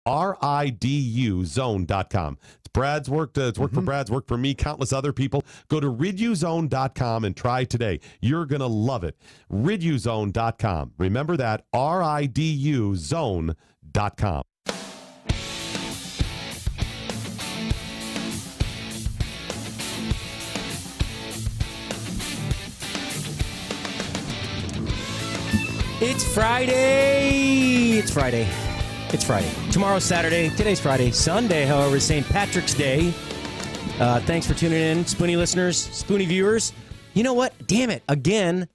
riduzone.com. It's Brad's worked. It's worked for Brad's, worked for me, countless other people. Go to riduzone.com and try today. You're going to love it. Riduzone.com. Remember that, riduzone.com. It's Friday. It's Friday. It's Friday. Tomorrow's Saturday. Today's Friday. Sunday, however, is St. Patrick's Day. Thanks for tuning in, Spoony listeners, Spoony viewers. You know what? Damn it. Again,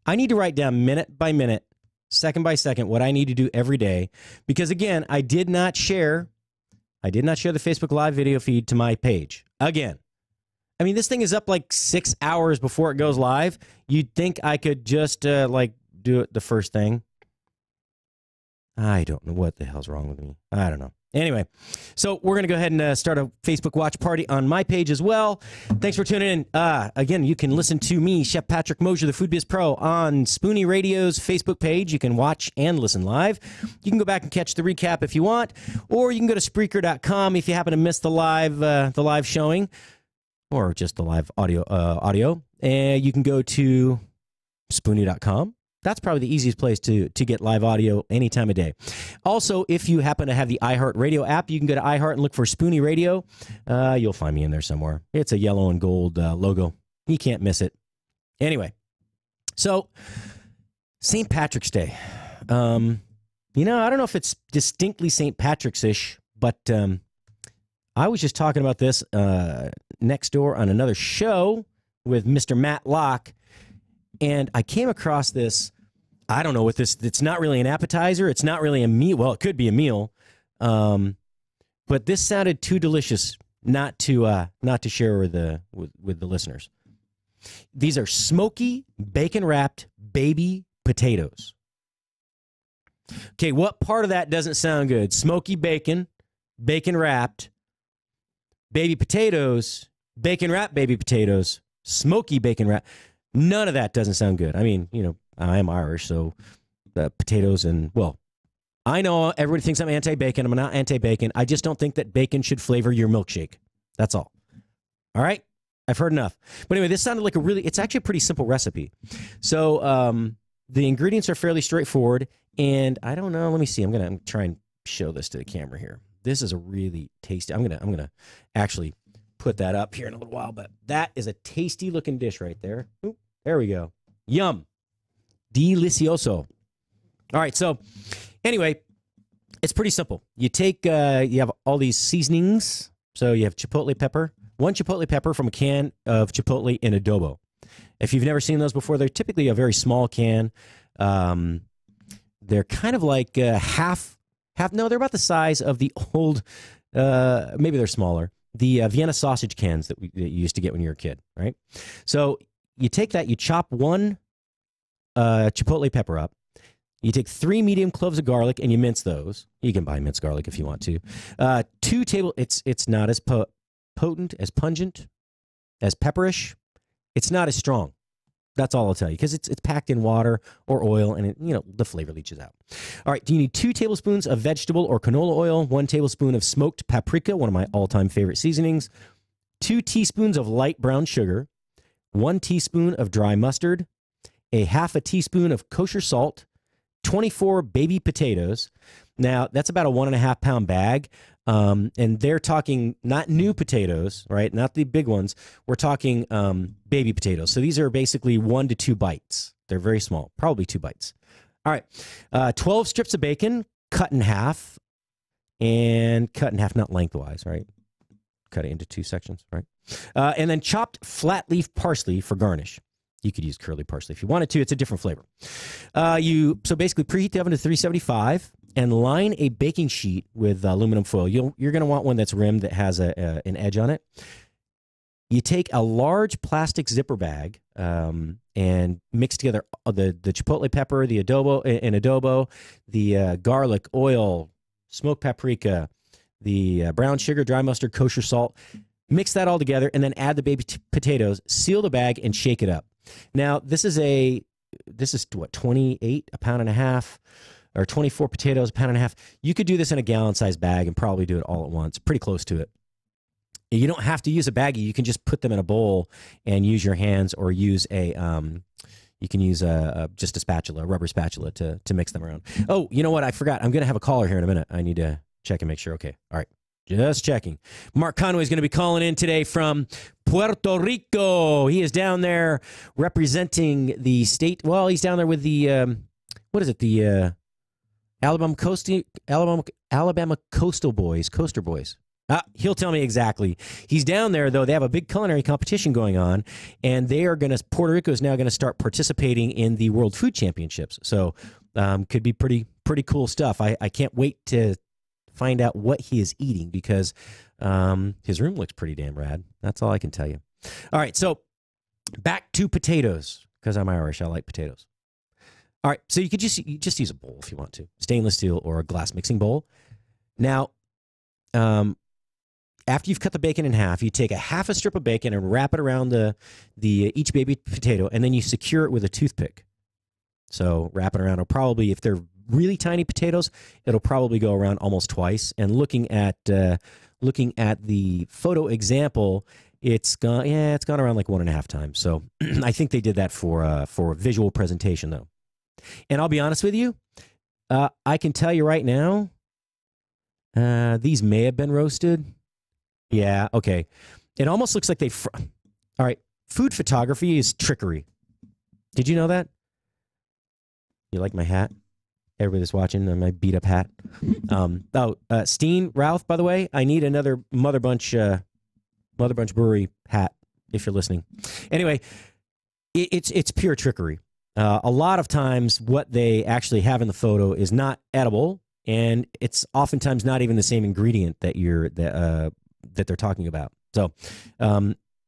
I need to write down minute by minute, second by second, what I need to do every day. Because, again, I did not share the Facebook Live video feed to my page. Again. I mean, this thing is up like 6 hours before it goes live. You'd think I could just, do it the first thing. I don't know what the hell's wrong with me. I don't know. Anyway, so we're going to go ahead and start a Facebook watch party on my page as well. Thanks for tuning in. Again, you can listen to me, Chef Patrick Mosher, the Food Biz Pro, on Spoony Radio's Facebook page. You can watch and listen live. You can go back and catch the recap if you want, or you can go to Spreaker.com if you happen to miss the live showing, or just the live audio. And you can go to Spoony.com. That's probably the easiest place to get live audio any time of day. Also, if you happen to have the iHeartRadio app, you can go to iHeart and look for Spoony Radio. You'll find me in there somewhere. It's a yellow and gold logo. You can't miss it. Anyway, St. Patrick's Day. I don't know if it's distinctly St. Patrick's-ish, but I was just talking about this next door on another show with Mr. Matt Locke. And I came across this, I don't know what this, it's not really an appetizer. It's not really a meal. Well, it could be a meal. But this sounded too delicious not to share with the listeners. These are smoky, bacon-wrapped baby potatoes. Okay, what part of that doesn't sound good? Smoky bacon, bacon-wrapped, baby potatoes, bacon-wrapped baby potatoes, smoky bacon-wrapped. None of that doesn't sound good. I mean, I am Irish, so potatoes and, well, I know everybody thinks I'm anti-bacon. I'm not anti-bacon. I just don't think that bacon should flavor your milkshake. That's all. All right? I've heard enough. But anyway, this sounded like it's actually a pretty simple recipe. So the ingredients are fairly straightforward, and I don't know. Let me see. I'm going to try and show this to the camera here. This is a really tasty. I'm gonna actually put that up here in a little while, but that is a tasty looking dish right there. Ooh, there we go. Yum. Delicioso. All right, so anyway, it's pretty simple. You take, you have all these seasonings. So you have chipotle pepper, one chipotle pepper from a can of chipotle in adobo. If you've never seen those before, they're typically a very small can. They're kind of like no, they're about the size of the old, maybe they're smaller, the Vienna sausage cans that you used to get when you were a kid, right? So you take that, you chop one chipotle pepper up. You take 3 medium cloves of garlic and you mince those. You can buy minced garlic if you want to. It's not as potent, as pungent, as pepperish. It's not as strong. That's all I'll tell you, because it's packed in water or oil, and the flavor leaches out. All right, you need 2 tablespoons of vegetable or canola oil, 1 tablespoon of smoked paprika, one of my all-time favorite seasonings, 2 teaspoons of light brown sugar, 1 teaspoon of dry mustard, a half a teaspoon of kosher salt, 24 baby potatoes. Now, that's about a 1.5 pound bag. And they're talking not new potatoes, right? Not the big ones. We're talking baby potatoes. So these are basically 1 to 2 bites. They're very small, probably 2 bites. All right. 12 strips of bacon cut in half, and cut in half, not lengthwise, right? Cut it into 2 sections, right? And then chopped flat leaf parsley for garnish. You could use curly parsley if you wanted to. It's a different flavor. So basically preheat the oven to 375 and line a baking sheet with aluminum foil. You're going to want one that's rimmed that has an edge on it. You take a large plastic zipper bag and mix together the chipotle pepper, the adobo, the garlic, oil, smoked paprika, the brown sugar, dry mustard, kosher salt. Mix that all together and then add the baby potatoes, seal the bag, and shake it up. Now, this is what, 28, a pound and a half. or 24 potatoes, a pound and a half. You could do this in a gallon-sized bag and probably do it all at once, pretty close to it. You don't have to use a baggie. You can just put them in a bowl and use your hands, or use a you can use just a spatula, a rubber spatula to mix them around. Oh, you know what? I forgot. I'm going to have a caller here in a minute. I need to check and make sure. Okay. All right. Just checking. Mark Conway is going to be calling in today from Puerto Rico. He is down there representing the state. Well, he's down there with the, what is it? The Alabama Coastal Boys, Coaster Boys. He'll tell me exactly. He's down there, though. They have a big culinary competition going on, and Puerto Rico is now going to start participating in the World Food Championships. So could be pretty cool stuff. I can't wait to find out what he is eating, because his room looks pretty damn rad. That's all I can tell you. All right, so back to potatoes, because I'm Irish. I like potatoes. All right, so you could just use a bowl if you want to, stainless steel or a glass mixing bowl. Now, after you've cut the bacon in half, you take a half a strip of bacon and wrap it around each baby potato, and then you secure it with a toothpick. So wrap it around. It'll probably, if they're really tiny potatoes, it'll probably go around almost twice. And looking at the photo example, it's gone around like 1.5 times. So I think they did that for a visual presentation, though. And I'll be honest with you, I can tell you right now, these may have been roasted. Yeah, okay. It almost looks like all right, food photography is trickery. Did you know that? You like my hat? Everybody that's watching, my beat-up hat. Steen, Ralph, by the way, I need another Mother Bunch Brewery hat, if you're listening. Anyway, it's pure trickery. A lot of times what they actually have in the photo is not edible, and it's oftentimes not even the same ingredient that they're talking about. So,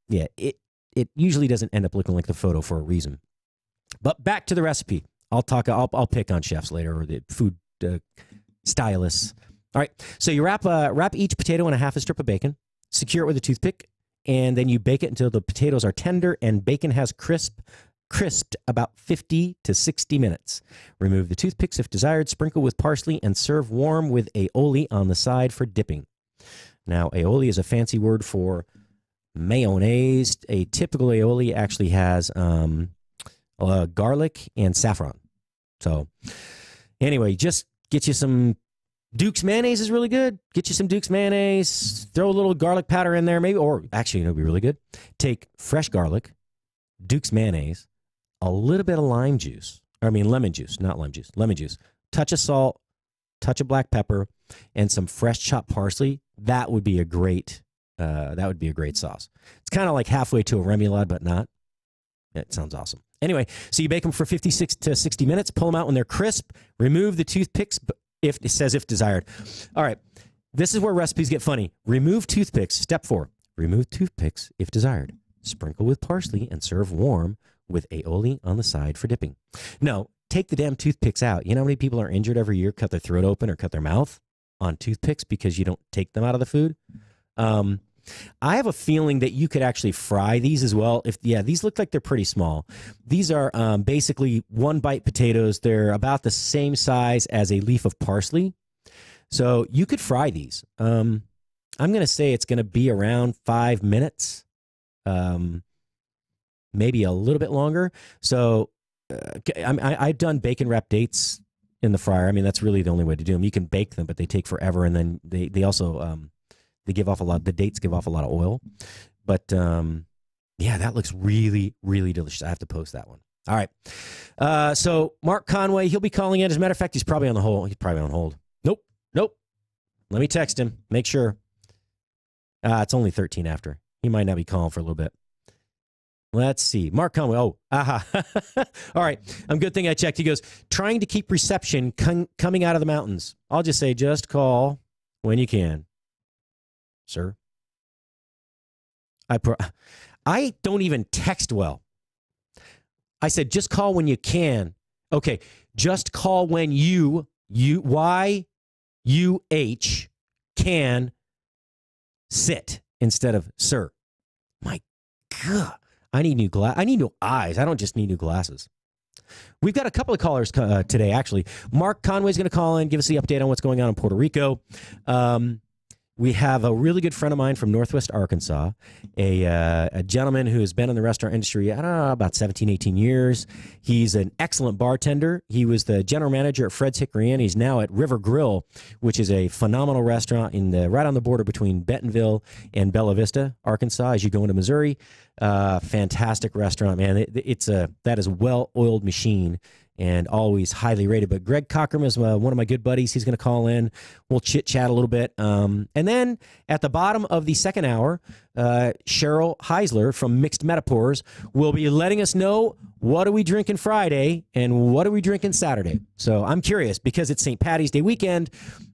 yeah, it usually doesn't end up looking like the photo for a reason. But back to the recipe. I'll pick on chefs later, or the food stylists. All right, so you wrap each potato in a half a strip of bacon, secure it with a toothpick, and then you bake it until the potatoes are tender and bacon has crisped about 50 to 60 minutes. Remove the toothpicks if desired, sprinkle with parsley, and serve warm with aioli on the side for dipping. Now, aioli is a fancy word for mayonnaise. A typical aioli actually has garlic and saffron. So, anyway, just get you some Duke's mayonnaise is really good. Get you some Duke's mayonnaise. Throw a little garlic powder in there, maybe. Or actually, it'll be really good. Take fresh garlic, Duke's mayonnaise, a little bit of lemon juice, not lime juice, lemon juice, touch of salt, touch of black pepper, and some fresh chopped parsley. That would be a great sauce. It's kind of like halfway to a remoulade, but not. It sounds awesome. Anyway, so you bake them for 56 to 60 minutes. Pull them out when they're crisp. Remove the toothpicks if desired. All right, this is where recipes get funny. Remove toothpicks. Step 4. Remove toothpicks if desired. Sprinkle with parsley and serve warm with aioli on the side for dipping. No, take the damn toothpicks out. You know how many people are injured every year, cut their throat open or cut their mouth on toothpicks because you don't take them out of the food? I have a feeling that you could actually fry these as well. These look like they're pretty small. These are basically 1-bite potatoes. They're about the same size as a leaf of parsley. So you could fry these. I'm going to say it's going to be around 5 minutes, maybe a little bit longer. So I've done bacon wrapped dates in the fryer. I mean, that's really the only way to do them. You can bake them, but they take forever. And then they also... they give off a lot. The dates give off a lot of oil, but that looks really, really delicious. I have to post that one. All right. So Mark Conway, he'll be calling in. As a matter of fact, he's probably on hold. Nope. Let me text him. Make sure. It's only 13 after. He might not be calling for a little bit. Let's see. Mark Conway. Oh, aha. All right. Good thing I checked. He goes, trying to keep reception coming out of the mountains. I'll just say, just call when you can. Sir, I don't even text well. I said, just call when you can. Okay, just call when you can sit instead of sir. My God, I need new eyes. I don't just need new glasses. We've got a couple of callers today, actually. Mark Conway's going to call in, give us the update on what's going on in Puerto Rico. We have a really good friend of mine from Northwest Arkansas, a gentleman who has been in the restaurant industry, I don't know, about 17, 18 years. He's an excellent bartender. He was the general manager at Fred's Hickory Inn. He's now at River Grill, which is a phenomenal restaurant right on the border between Bentonville and Bella Vista, Arkansas, as you go into Missouri. Fantastic restaurant, man. That is a well-oiled machine and always highly rated. But Greg Cockrum is one of my good buddies. He's going to call in. We'll chit-chat a little bit. And then at the bottom of the second hour, Cheryl Heisler from Mixed Metaphors will be letting us know what are we drinking Friday and what are we drinking Saturday. So I'm curious because it's St. Patty's Day weekend.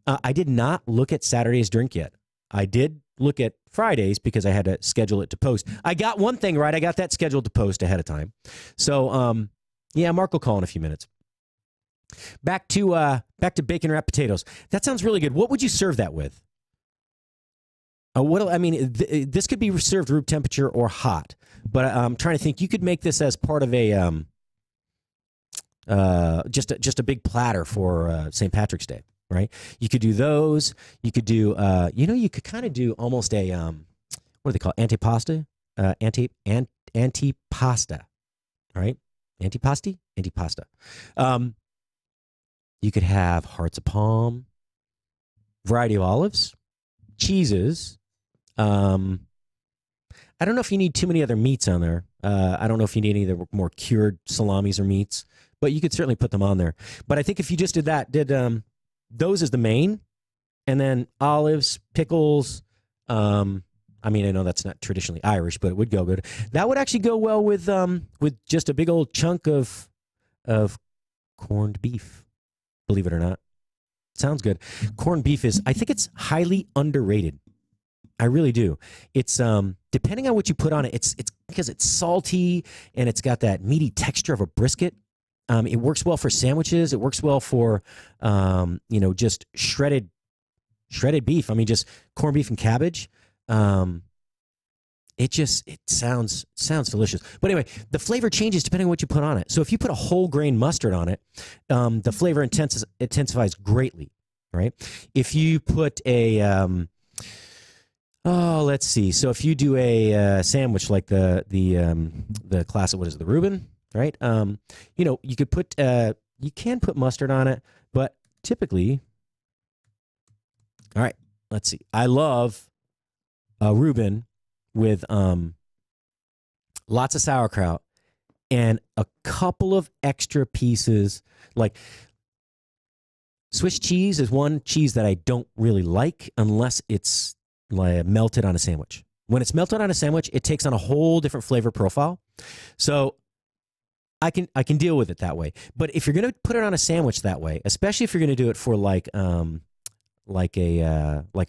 I did not look at Saturday's drink yet. I did look at Fridays because I had to schedule it to post. I got one thing right. I got that scheduled to post ahead of time. So, yeah, Mark will call in a few minutes. Back to bacon wrapped potatoes. That sounds really good. What would you serve that with? This could be served room temperature or hot, but I'm trying to think. You could make this as part of a just a big platter for St. Patrick's Day, right? You could do those. You could do you could kind of do almost a what do they call it? Antipasta? Antipasta, right? Antipasta. You could have hearts of palm, variety of olives, cheeses. I don't know if you need too many other meats on there. I don't know if you need any of the more cured salamis or meats, but you could certainly put them on there. But I think if you just did those as the main, and then olives, pickles. I know that's not traditionally Irish, but it would go good. That would actually go well with just a big old chunk of corned beef. Believe it or not, sounds good. Corned beef I think it's highly underrated. I really do. It's depending on what you put on it. It's because it's salty and it's got that meaty texture of a brisket. It works well for sandwiches. It works well for just shredded beef. Just corned beef and cabbage. It sounds delicious. But anyway, the flavor changes depending on what you put on it. So if you put a whole grain mustard on it, the flavor intensifies greatly, right? If you put let's see. So if you do a sandwich like the classic, what is it, the Reuben, right? You could put you can put mustard on it, but typically, all right. Let's see. I love Reuben with lots of sauerkraut and a couple of extra pieces. Like Swiss cheese is one cheese that I don't really like unless it's melted on a sandwich. When it's melted on a sandwich, it takes on a whole different flavor profile. So I can deal with it that way. But if you're going to put it on a sandwich that way, especially if you're going to do it for like a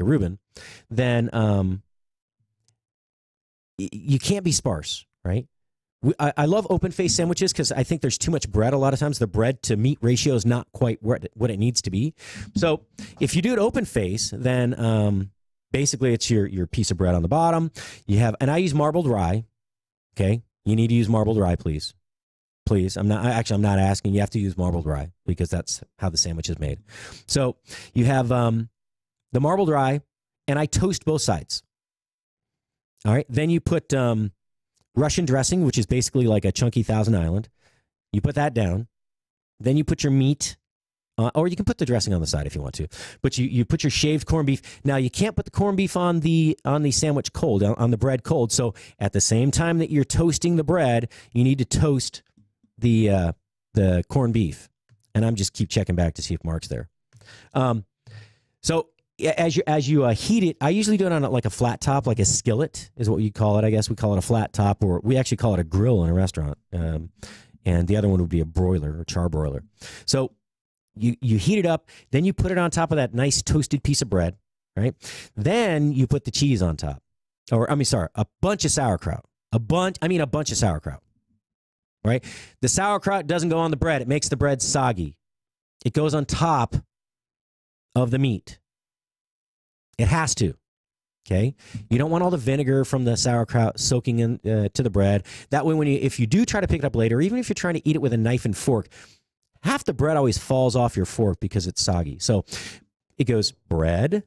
Reuben, then you can't be sparse, right? I love open-faced sandwiches because I think there's too much bread. A lot of times the bread to meat ratio is not quite what it needs to be. So if you do it open-face, then basically it's your piece of bread on the bottom. You have, and I use marbled rye. Okay, you need to use marbled rye, please. Please, I'm not asking. You have to use marbled rye because that's how the sandwich is made. So you have the marbled rye, and I toast both sides. All right. Then you put Russian dressing, which is basically like a chunky Thousand Island. You put that down. Then you put your meat, or you can put the dressing on the side if you want to. But you put your shaved corned beef. Now you can't put the corned beef on the sandwich cold, on the bread cold. So at the same time that you're toasting the bread, you need to toast the corned beef. And I'm just keep checking back to see if Mark's there. So as you heat it, I usually do it on like a flat top, like a skillet is what you call it. I guess we call it a flat top, or we actually call it a grill in a restaurant. And the other one would be a broiler or char broiler. So you heat it up, then you put it on top of that nice toasted piece of bread, right? Then you put the cheese on top, a bunch of sauerkraut, a bunch of sauerkraut, right? The sauerkraut doesn't go on the bread; it makes the bread soggy. It goes on top of the meat. It has to. Okay, you don't want all the vinegar from the sauerkraut soaking in to the bread. That way, if you do try to pick it up later, even if you're trying to eat it with a knife and fork, half the bread always falls off your fork because it's soggy. So it goes bread,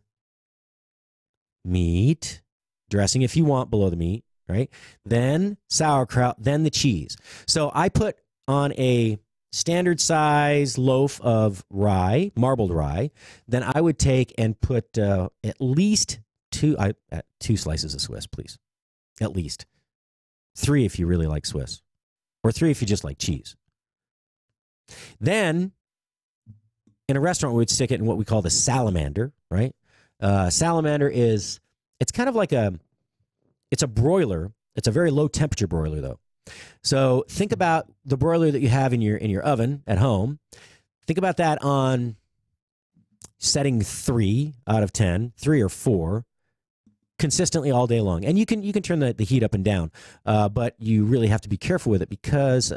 meat, dressing if you want below the meat, right? Then sauerkraut, then the cheese. So I put on a standard size loaf of rye, marbled rye. Then I would take and put at least two slices of Swiss, please. At least 3 if you really like Swiss, or 3 if you just like cheese. Then in a restaurant, we would stick it in what we call the salamander, right? Salamander it's kind of like it's a broiler. It's a very low temperature broiler though. So think about the broiler that you have in your oven at home. Think about that on setting 3 out of 10, 3 or 4, consistently all day long. And you can turn the heat up and down, but you really have to be careful with it because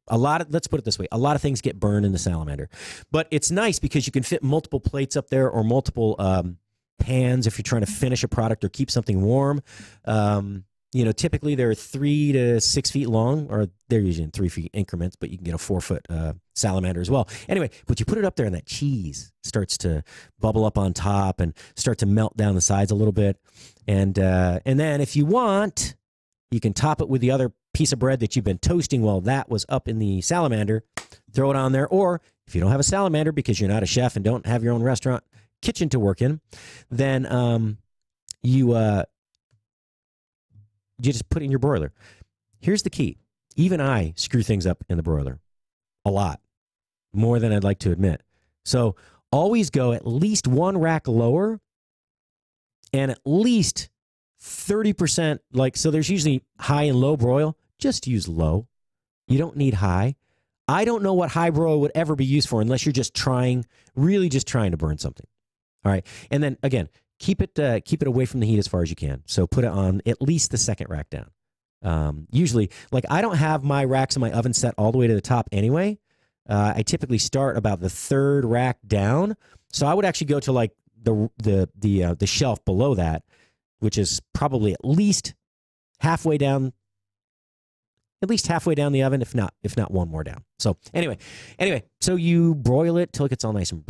let's put it this way, a lot of things get burned in the salamander. But it's nice because you can fit multiple plates up there or multiple pans if you're trying to finish a product or keep something warm. Typically they're 3 to 6 feet long, or they're usually in 3 feet increments, but you can get a 4-foot salamander as well. Anyway, but you put it up there and that cheese starts to bubble up on top and start to melt down the sides a little bit. And then if you want, you can top it with the other piece of bread that you've been toasting while that was up in the salamander, throw it on there. Or if you don't have a salamander because you're not a chef and don't have your own restaurant kitchen to work in, then you just put it in your broiler. Here's the key. Even I screw things up in the broiler a lot, more than I'd like to admit. So always go at least 1 rack lower and at least 30%. So there's usually high and low broil. Just use low. You don't need high. I don't know what high broil would ever be used for unless you're really just trying to burn something. All right. And then again, keep it away from the heat as far as you can. So put it on at least the 2nd rack down. Usually, I don't have my racks in my oven set all the way to the top anyway. I typically start about the 3rd rack down. So I would actually go to the shelf below that, which is probably at least halfway down the oven, if not 1 more down. So anyway, so you broil it till it gets all nice and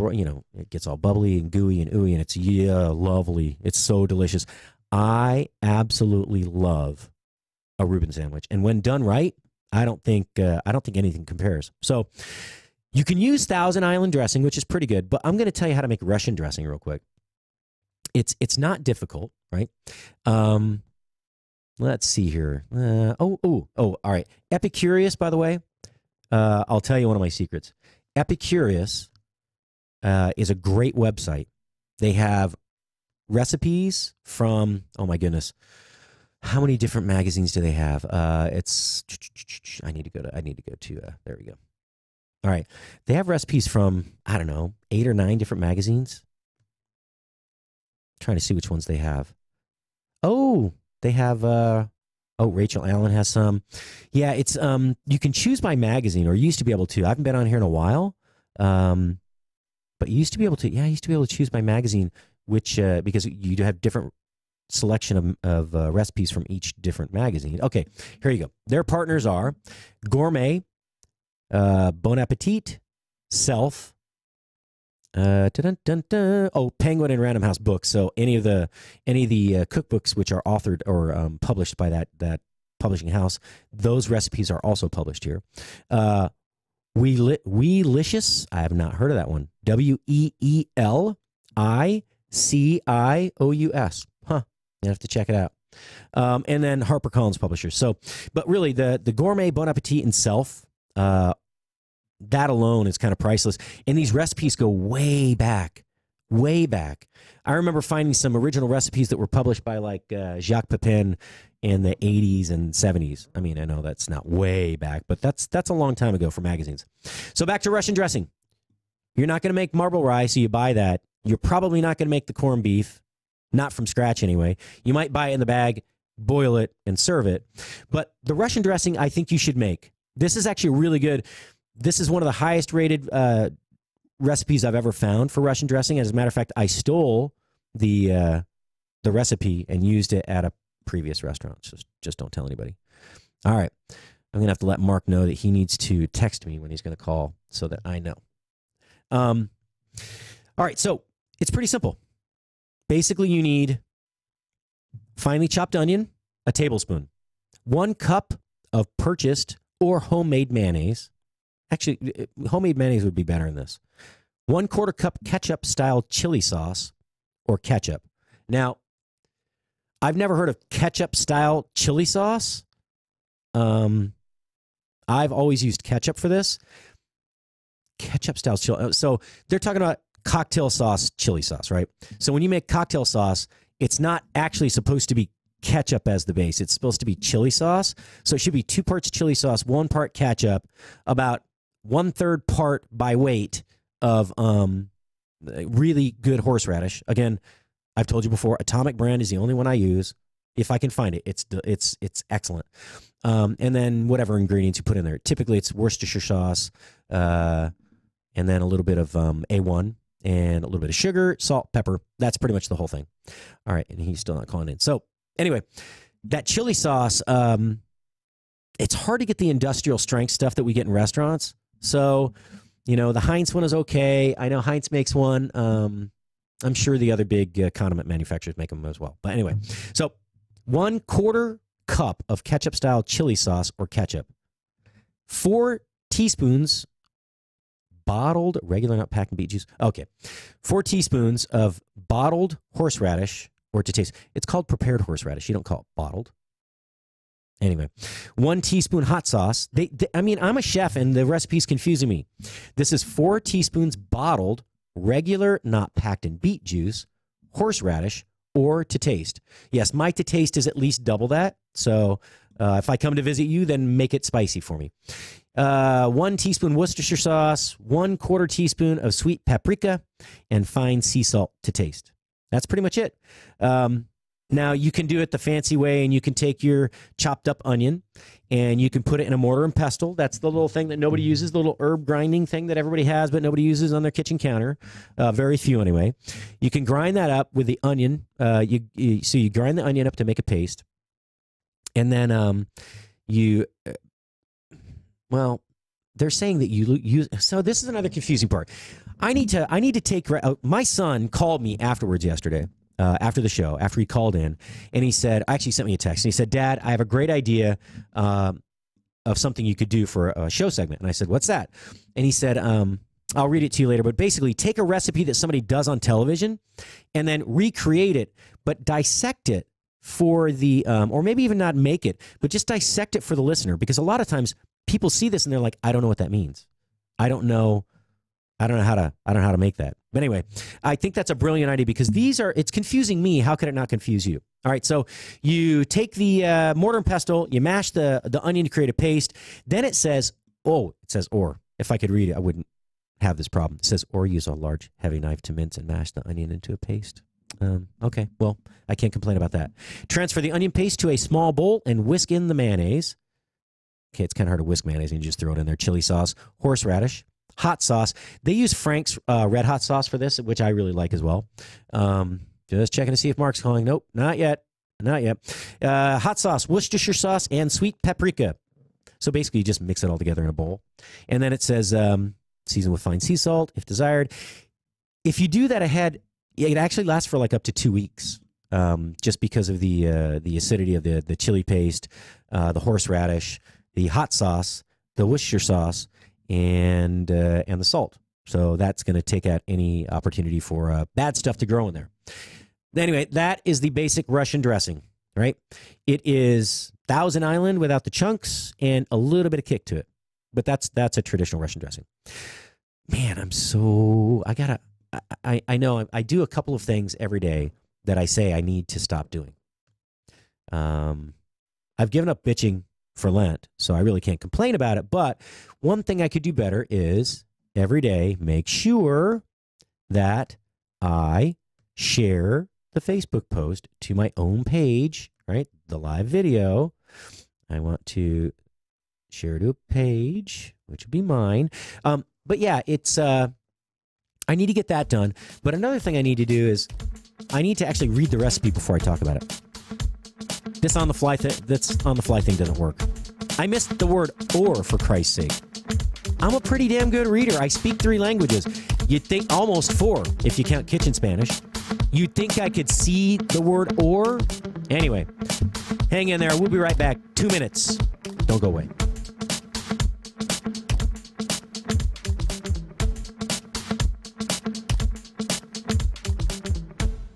it gets all bubbly and gooey and ooey, and it's lovely. It's so delicious. I absolutely love a Reuben sandwich, and when done right, I don't think anything compares. So you can use Thousand Island dressing, which is pretty good, but I'm going to tell you how to make Russian dressing real quick. It's not difficult, right? Let's see here. All right. Epicurious, by the way, I'll tell you one of my secrets. Epicurious is a great website. They have recipes from, oh my goodness, how many different magazines do they have? I need to go to, there we go. All right. They have recipes from, I don't know, 8 or 9 different magazines. I'm trying to see which ones they have. Oh, they have, Rachel Allen has some. Yeah, it's, you can choose by magazine, or you used to be able to. I haven't been on here in a while. But you used to be able to, choose by magazine, which, because you do have different selection of recipes from each different magazine. Okay, here you go. Their partners are Gourmet, Bon Appetit, Self, Penguin and Random House Books. So any of the cookbooks which are authored or published by that publishing house, those recipes are also published here. Weelicious, I have not heard of that one. Weelicious. Huh. You have to check it out. And then HarperCollins Publishers. So, but really the Gourmet, Bon Appetit, and Self, that alone is kind of priceless. And these recipes go way back. I remember finding some original recipes that were published by Jacques Pepin in the 80s and 70s. I mean, I know that's not way back, but that's a long time ago for magazines. So back to Russian dressing. You're not going to make marble rye, so you buy that. You're probably not going to make the corned beef, not from scratch anyway. You might buy it in the bag, boil it, and serve it. But the Russian dressing, I think you should make. This is actually really good. This is one of the highest rated recipes I've ever found for Russian dressing. As a matter of fact, I stole the the recipe and used it at a previous restaurant. Just don't tell anybody. All right. I'm going to have to let Mark know that he needs to text me when he's going to call so that I know. All right. So it's pretty simple. Basically, you need finely chopped onion, a tablespoon, 1 cup of purchased or homemade mayonnaise. Actually, homemade mayonnaise would be better in this. 1/4 cup ketchup-style chili sauce or ketchup. Now, I've never heard of ketchup-style chili sauce. I've always used ketchup for this. Ketchup-style chili. So they're talking about cocktail sauce, chili sauce, right? So when you make cocktail sauce, it's not actually supposed to be ketchup as the base. It's supposed to be chili sauce. So it should be 2 parts chili sauce, 1 part ketchup, about 1/3 part by weight of really good horseradish. Again, I've told you before, Atomic brand is the only one I use. If I can find it, it's excellent. And then whatever ingredients you put in there. Typically, it's Worcestershire sauce, and then a little bit of A1, and a little bit of sugar, salt, pepper. That's pretty much the whole thing. All right, and he's still not calling in. So anyway, that chili sauce, it's hard to get the industrial strength stuff that we get in restaurants. So, the Heinz one is okay. I know Heinz makes one. I'm sure the other big condiment manufacturers make them as well. But anyway, so 1/4 cup of ketchup-style chili sauce or ketchup, 4 teaspoons bottled, regular, not packed and beet juice. Okay, 4 teaspoons of bottled horseradish or to taste. It's called prepared horseradish. You don't call it bottled. Anyway, 1 teaspoon hot sauce. I mean, I'm a chef and the recipe's confusing me. This is 4 teaspoons bottled, regular, not packed in beet juice, horseradish, or to taste. Yes, my to taste is at least double that. So if I come to visit you, then make it spicy for me. 1 teaspoon Worcestershire sauce, 1/4 teaspoon of sweet paprika, and fine sea salt to taste. That's pretty much it. Now, you can do it the fancy way, and you can take your chopped up onion, and you can put it in a mortar and pestle. That's the little thing that nobody uses, the little herb grinding thing that everybody has, but nobody uses on their kitchen counter. Very few, anyway. You can grind that up with the onion. So you grind the onion up to make a paste, and then well, they're saying that you use. So this is another confusing part. I need to take. My son called me afterwards yesterday. After the show, after he called in, and he said, actually sent me a text, and he said, Dad, I have a great idea of something you could do for a show segment. And I said, what's that? And he said, I'll read it to you later, but basically take a recipe that somebody does on television and then recreate it, but dissect it for the, or maybe even not make it, but just dissect it for the listener. Because a lot of times people see this and they're like, I don't know what that means. I don't know how to make that. But anyway, I think that's a brilliant idea because it's confusing me. How could it not confuse you? All right, so you take the mortar and pestle, you mash the onion to create a paste. Then it says, or. If I could read it, I wouldn't have this problem. It says, or use a large, heavy knife to mince and mash the onion into a paste. Okay, well, I can't complain about that. Transfer the onion paste to a small bowl and whisk in the mayonnaise. Okay, it's kind of hard to whisk mayonnaise and you just throw it in there. Chili sauce, horseradish, hot sauce. They use Frank's red hot sauce for this, which I really like as well. Just checking to see if Mark's calling. Nope, not yet. Not yet. Hot sauce, Worcestershire sauce, and sweet paprika. So basically, you just mix it all together in a bowl. And then it says, season with fine sea salt, if desired. If you do that ahead, it actually lasts for like up to 2 weeks, just because of the acidity of the chili paste, the horseradish, the hot sauce, the Worcestershire sauce, and the salt. So that's going to take out any opportunity for bad stuff to grow in there. Anyway, that is the basic Russian dressing, right? It is Thousand Island without the chunks and a little bit of kick to it. But that's a traditional Russian dressing. Man, I know I do a couple of things every day that I say I need to stop doing. I've given up bitching for Lent, so I really can't complain about it. But one thing I could do better is every day make sure that I share the Facebook post to my own page, right? The live video. I want to share to a page, which would be mine. But yeah, it's I need to get that done. But another thing I need to do is I need to actually read the recipe before I talk about it. This on the fly thing doesn't work. I missed the word "or" for Christ's sake. I'm a pretty damn good reader. I speak 3 languages. You'd think almost 4 if you count kitchen Spanish. You'd think I could see the word "or." Anyway, hang in there. We'll be right back. 2 minutes. Don't go away.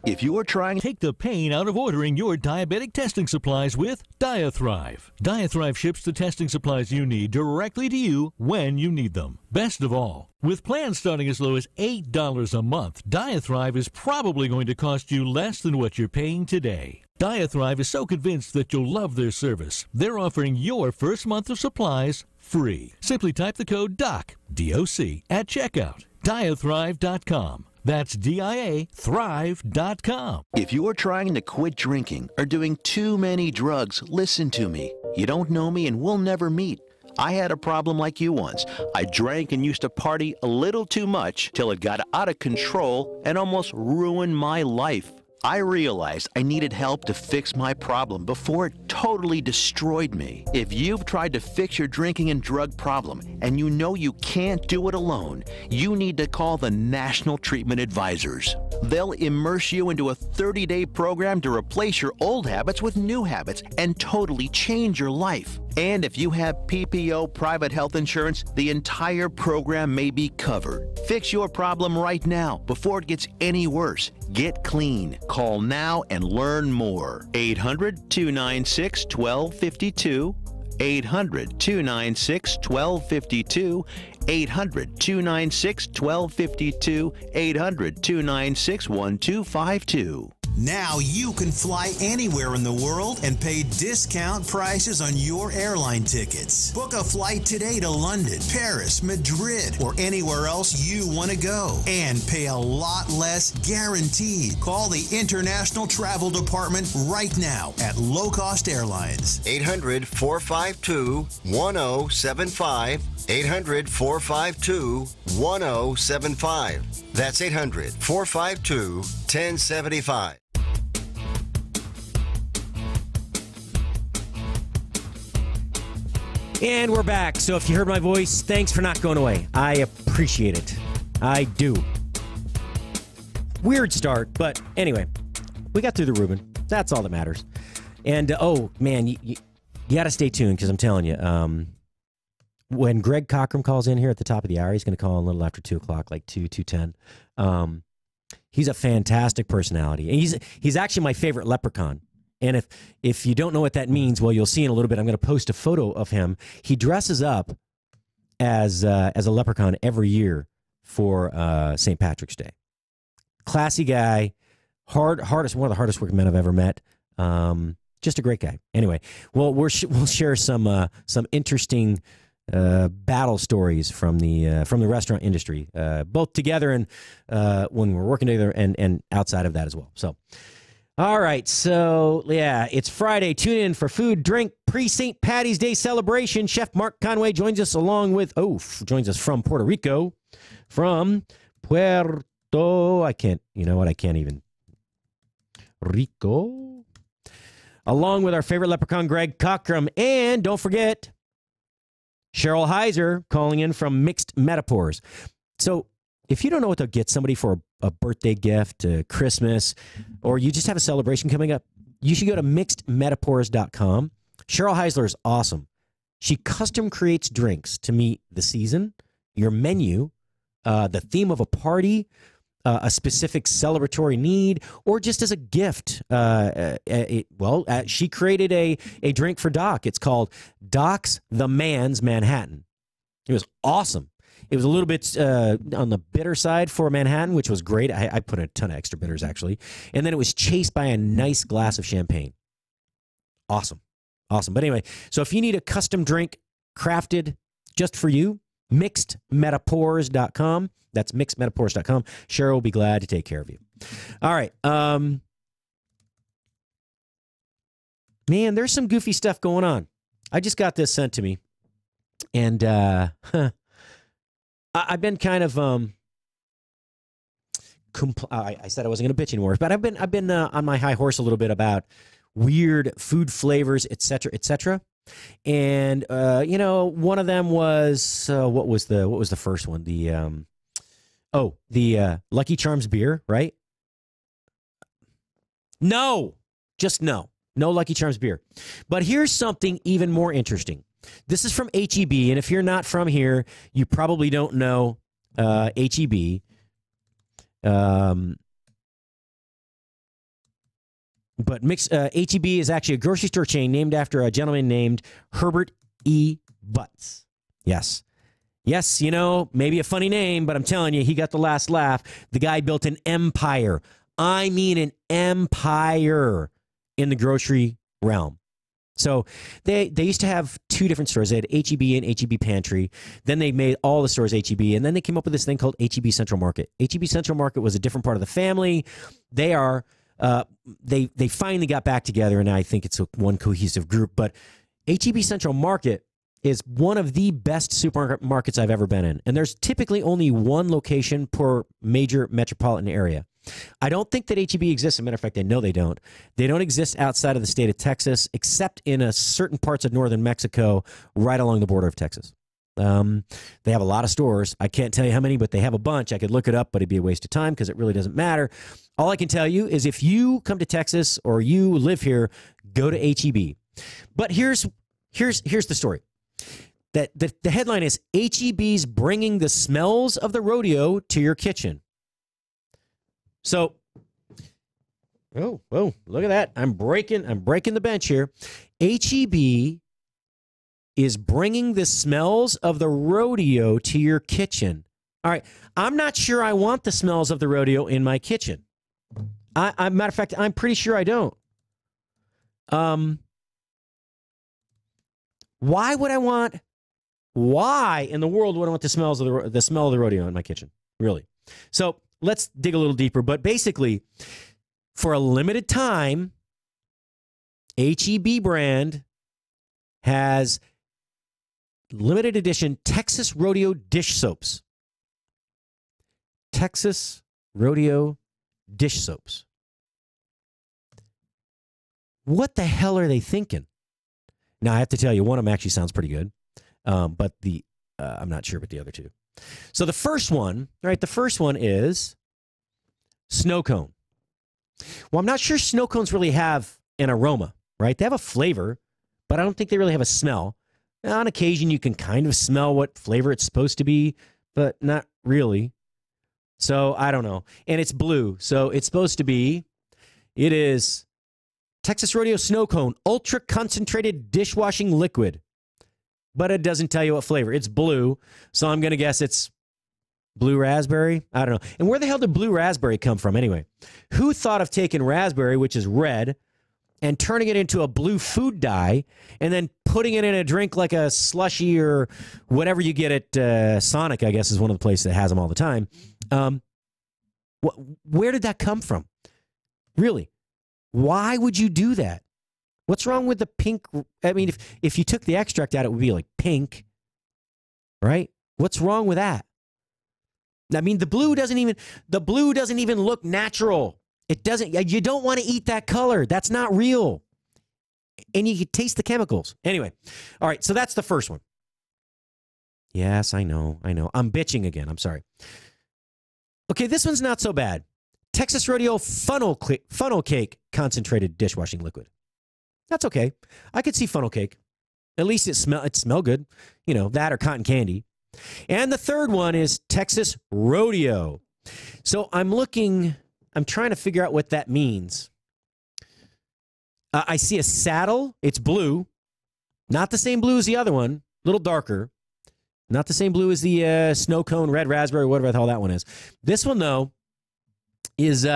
If you are trying, take the pain out of ordering your diabetic testing supplies with Diathrive. Diathrive ships the testing supplies you need directly to you when you need them. Best of all, with plans starting as low as $8 a month, Diathrive is probably going to cost you less than what you're paying today. Diathrive is so convinced that you'll love their service, they're offering your first month of supplies free. Simply type the code DOC, D-O-C, at checkout. Diathrive.com. That's DIA Thrive.com. if you are trying to quit drinking or doing too many drugs, listen to me. You don't know me and we'll never meet. I had a problem like you once. I drank and used to party a little too much till it got out of control and almost ruined my life. I realized I needed help to fix my problem before it totally destroyed me. If you've tried to fix your drinking and drug problem and you know you can't do it alone, you need to call the National Treatment Advisors. They'll immerse you into a 30-day program to replace your old habits with new habits and totally change your life. And if you have PPO private health insurance, the entire program may be covered. Fix your problem right now before it gets any worse. Get clean. Call now and learn more. 800-296-1252. 800-296-1252. 800-296-1252. 800-296-1252. Now you can fly anywhere in the world and pay discount prices on your airline tickets. Book a flight today to London, Paris, Madrid, or anywhere else you want to go and pay a lot less guaranteed. Call the International Travel Department right now at Low Cost Airlines. 800-452-1075. 800-452-1075. That's 800-452-1075. And we're back. So if you heard my voice, thanks for not going away. I appreciate it. I do. Weird start, but anyway, we got through the Reuben. That's all that matters. And, oh, man, you got to stay tuned because I'm telling you, when Greg Cockrum calls in here at the top of the hour, he's going to call in a little after 2 o'clock, like 2:10. He's a fantastic personality. And he's actually my favorite leprechaun. And if you don't know what that means, well, you'll see in a little bit. I'm going to post a photo of him. He dresses up as a leprechaun every year for St. Patrick's Day. Classy guy, one of the hardest working men I've ever met. Just a great guy. Anyway, well, we'll share some interesting battle stories from the restaurant industry, both together and when we're working together and outside of that as well. So. All right, so, yeah, it's Friday. Tune in for food, drink, pre-St. Patty's Day celebration. Chef Mark Conway joins us from Puerto Rico. From Rico. Along with our favorite leprechaun, Greg Cockrum. And don't forget, Cheryl Heiser calling in from Mixed Metaphors. So, if you don't know what to get somebody for a birthday gift, Christmas, or you just have a celebration coming up, you should go to mixedmetaphors.com. Cheryl Heisler is awesome. She custom creates drinks to meet the season, your menu, the theme of a party, a specific celebratory need, or just as a gift. She created a drink for Doc. It's called Doc's The Man's Manhattan. It was awesome. It was a little bit on the bitter side for Manhattan, which was great. I put a ton of extra bitters, actually. And then it was chased by a nice glass of champagne. Awesome. Awesome. But anyway, so if you need a custom drink crafted just for you, mixedmetaphors.com. That's mixedmetaphors.com. Cheryl will be glad to take care of you. All right. Man, there's some goofy stuff going on. I just got this sent to me. And I've been kind of I said I wasn't going to bitch anymore, but I've been on my high horse a little bit about weird food flavors, et cetera. And one of them was what was the first one? The Lucky Charms beer, right? No Lucky Charms beer. But here's something even more interesting. This is from HEB, and if you're not from here, you probably don't know HEB. But HEB is actually a grocery store chain named after a gentleman named Herbert E. Butts. Yes, maybe a funny name, but I'm telling you, he got the last laugh. The guy built an empire. I mean an empire in the grocery realm. So they used to have two different stores. They had HEB and HEB Pantry. Then they made all the stores HEB, and then they came up with this thing called HEB Central Market. HEB Central Market was a different part of the family. They finally got back together, and I think it's one cohesive group. But HEB Central Market is one of the best supermarkets I've ever been in. And there's typically only one location per major metropolitan area. I don't think that HEB exists. As a matter of fact, I know they don't. They don't exist outside of the state of Texas, except in certain parts of northern Mexico, right along the border of Texas. They have a lot of stores. I can't tell you how many, but they have a bunch. I could look it up, but it'd be a waste of time because it really doesn't matter. All I can tell you is if you come to Texas or you live here, go to HEB. But here's the story. That the headline is HEB's bringing the smells of the rodeo to your kitchen. So, oh, look at that. I'm breaking the bench here. HEB is bringing the smells of the rodeo to your kitchen. All right. I'm not sure I want the smells of the rodeo in my kitchen. Matter of fact, I'm pretty sure I don't. Why in the world would I want the smell of the rodeo in my kitchen? Really? So let's dig a little deeper. But basically, for a limited time, HEB brand has limited edition Texas Rodeo dish soaps. Texas Rodeo dish soaps. What the hell are they thinking? Now, I have to tell you, one of them actually sounds pretty good, but I'm not sure about the other two. So the first one is snow cone. Well, I'm not sure snow cones really have an aroma, right? They have a flavor, but I don't think they really have a smell. Now, on occasion, you can kind of smell what flavor it's supposed to be, but not really. So I don't know. And it's blue, so it's supposed to be, it is Texas Rodeo Snow Cone Ultra Concentrated Dishwashing Liquid. But it doesn't tell you what flavor. It's blue, so I'm going to guess it's blue raspberry. I don't know. And where the hell did blue raspberry come from anyway? Who thought of taking raspberry, which is red, and turning it into a blue food dye, and then putting it in a drink like a slushie or whatever you get at Sonic, I guess, is one of the places that has them all the time. Where did that come from? Really? Why would you do that? What's wrong with the pink? I mean, if you took the extract out, it would be like pink, right? What's wrong with that? I mean, the blue doesn't even look natural. It doesn't. You don't want to eat that color. That's not real. And you can taste the chemicals. Anyway, all right. So that's the first one. Yes, I know. I'm bitching again. I'm sorry. Okay, this one's not so bad. Texas Rodeo funnel cake concentrated dishwashing liquid. That's okay. I could see funnel cake. At least it smell good. You know, that or cotton candy. And the third one is Texas Rodeo. So I'm trying to figure out what that means. I see a saddle. It's blue. Not the same blue as the other one. A little darker. Not the same blue as the snow cone, red raspberry, whatever the hell that one is. This one, though, is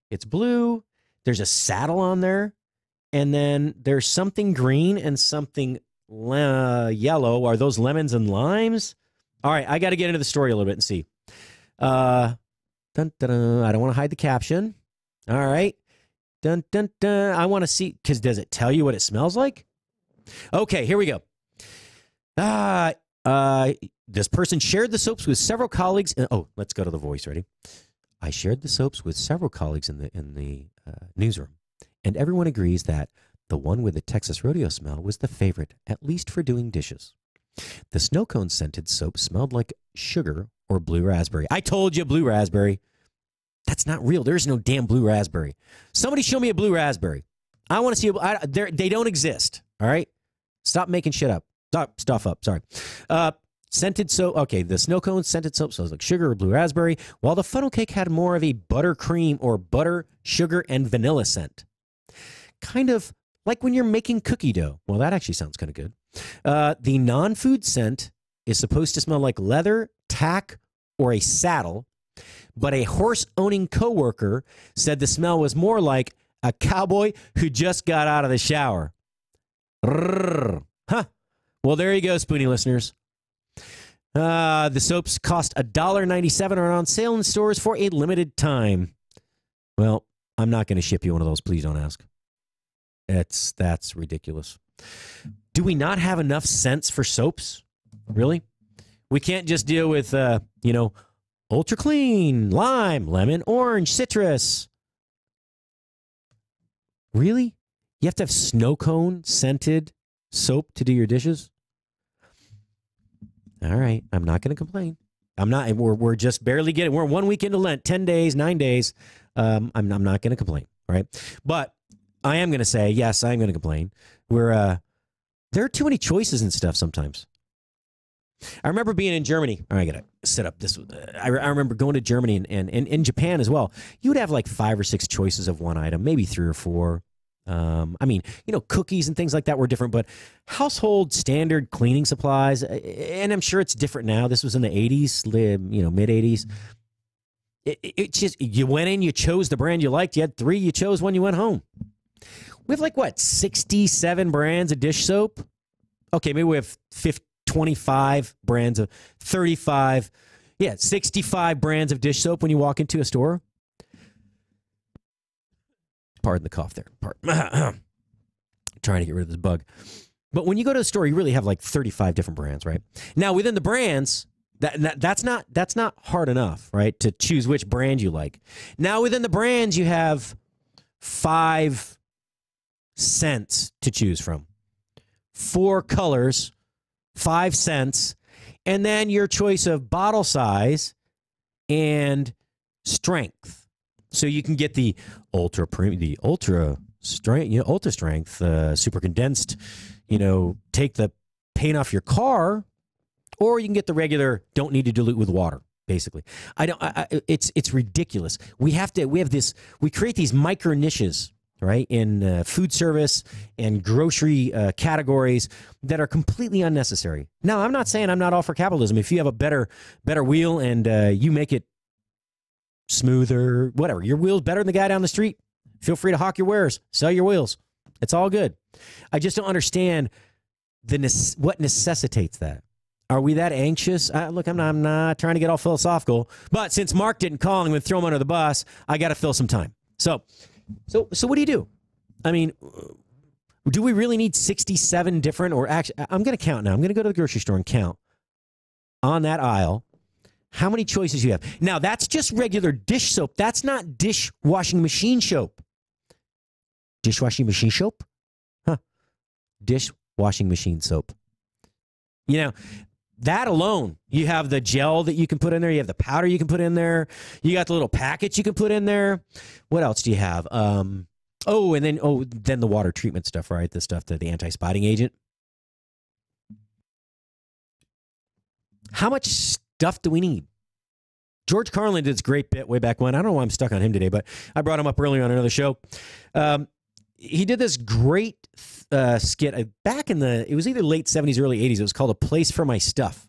it's blue. There's a saddle on there. And then there's something green and something yellow. Are those lemons and limes? All right, I got to get into the story a little bit and see. Dun, dun, dun. I don't want to hide the caption. All right. Dun, dun, dun. I want to see, because does it tell you what it smells like? Okay, here we go. This person shared the soaps with several colleagues. Let's go to the voice. Ready? I shared the soaps with several colleagues in the newsroom, and everyone agrees that the one with the Texas rodeo smell was the favorite, at least for doing dishes. The snow cone scented soap smelled like sugar or blue raspberry. I told you, blue raspberry. That's not real. There's no damn blue raspberry. Somebody show me a blue raspberry. I want to see. They don't exist. All right? Stop making shit up. Stuff up. Sorry. Scented soap. Okay, the snow cone scented soap smells like sugar or blue raspberry, while the funnel cake had more of a buttercream or butter, sugar, and vanilla scent. Kind of like when you're making cookie dough. Well, that actually sounds kind of good. The non-food scent is supposed to smell like leather, tack, or a saddle, but a horse-owning coworker said the smell was more like a cowboy who just got out of the shower. Huh. Well, there you go, Spoony listeners. The soaps cost $1.97 and are on sale in stores for a limited time. Well, I'm not going to ship you one of those. Please don't ask. That's ridiculous. Do we not have enough scents for soaps? Really? We can't just deal with, ultra clean, lime, lemon, orange, citrus. Really? You have to have snow cone scented soap to do your dishes? All right. I'm not going to complain. We're just barely getting, we're 1 week into Lent, 10 days, 9 days. I'm not going to complain. Right. But I am going to say, yes, I'm going to complain. There are too many choices and stuff sometimes. I remember being in Germany. I got to set up this. I remember going to Germany and in Japan as well. You would have like 5 or 6 choices of one item, maybe 3 or 4. Cookies and things like that were different, but household standard cleaning supplies, and I'm sure it's different now. This was in the 80s, mid 80s. It just, you went in, you chose the brand you liked. You had 3, you chose one, you went home. We have 67 brands of dish soap? Okay, maybe we have 25 brands of 35. Yeah, 65 brands of dish soap when you walk into a store. Pardon the cough there. Trying to get rid of this bug. But when you go to the store, you really have 35 different brands, right? Now, within the brands, that's not hard enough, right, to choose which brand you like. Now, within the brands, you have 5 scents to choose from. 4 colors, 5 scents, and then your choice of bottle size and strength. So you can get the ultra strength, super condensed, take the paint off your car, or you can get the regular, don't need to dilute with water, basically. It's ridiculous. We create these micro niches, right, in food service and grocery categories that are completely unnecessary. Now, I'm not saying I'm not all for capitalism. If you have a better wheel and you make it smoother, whatever, your wheel's better than the guy down the street, feel free to hawk your wares, sell your wheels. It's all good. I just don't understand what necessitates that. Are we that anxious? Look, I'm not trying to get all philosophical, but since Mark didn't call and I'm going to throw him under the bus, I got to fill some time. So what do you do? I mean, do we really need 67 different, or actually, I'm going to count now. I'm going to go to the grocery store and count on that aisle how many choices you have. Now, that's just regular dish soap. That's not dishwashing machine soap. Dishwashing machine soap? Huh. Dishwashing machine soap. That alone, you have the gel that you can put in there. You have the powder you can put in there. You got the little packets you can put in there. What else do you have? Then the water treatment stuff, right? The stuff, the anti-spotting agent. How much stuff do we need? George Carlin did this great bit way back when. I don't know why I'm stuck on him today, but I brought him up earlier on another show. He did this great skit back in it was either late 70s, early 80s. It was called A Place for My Stuff.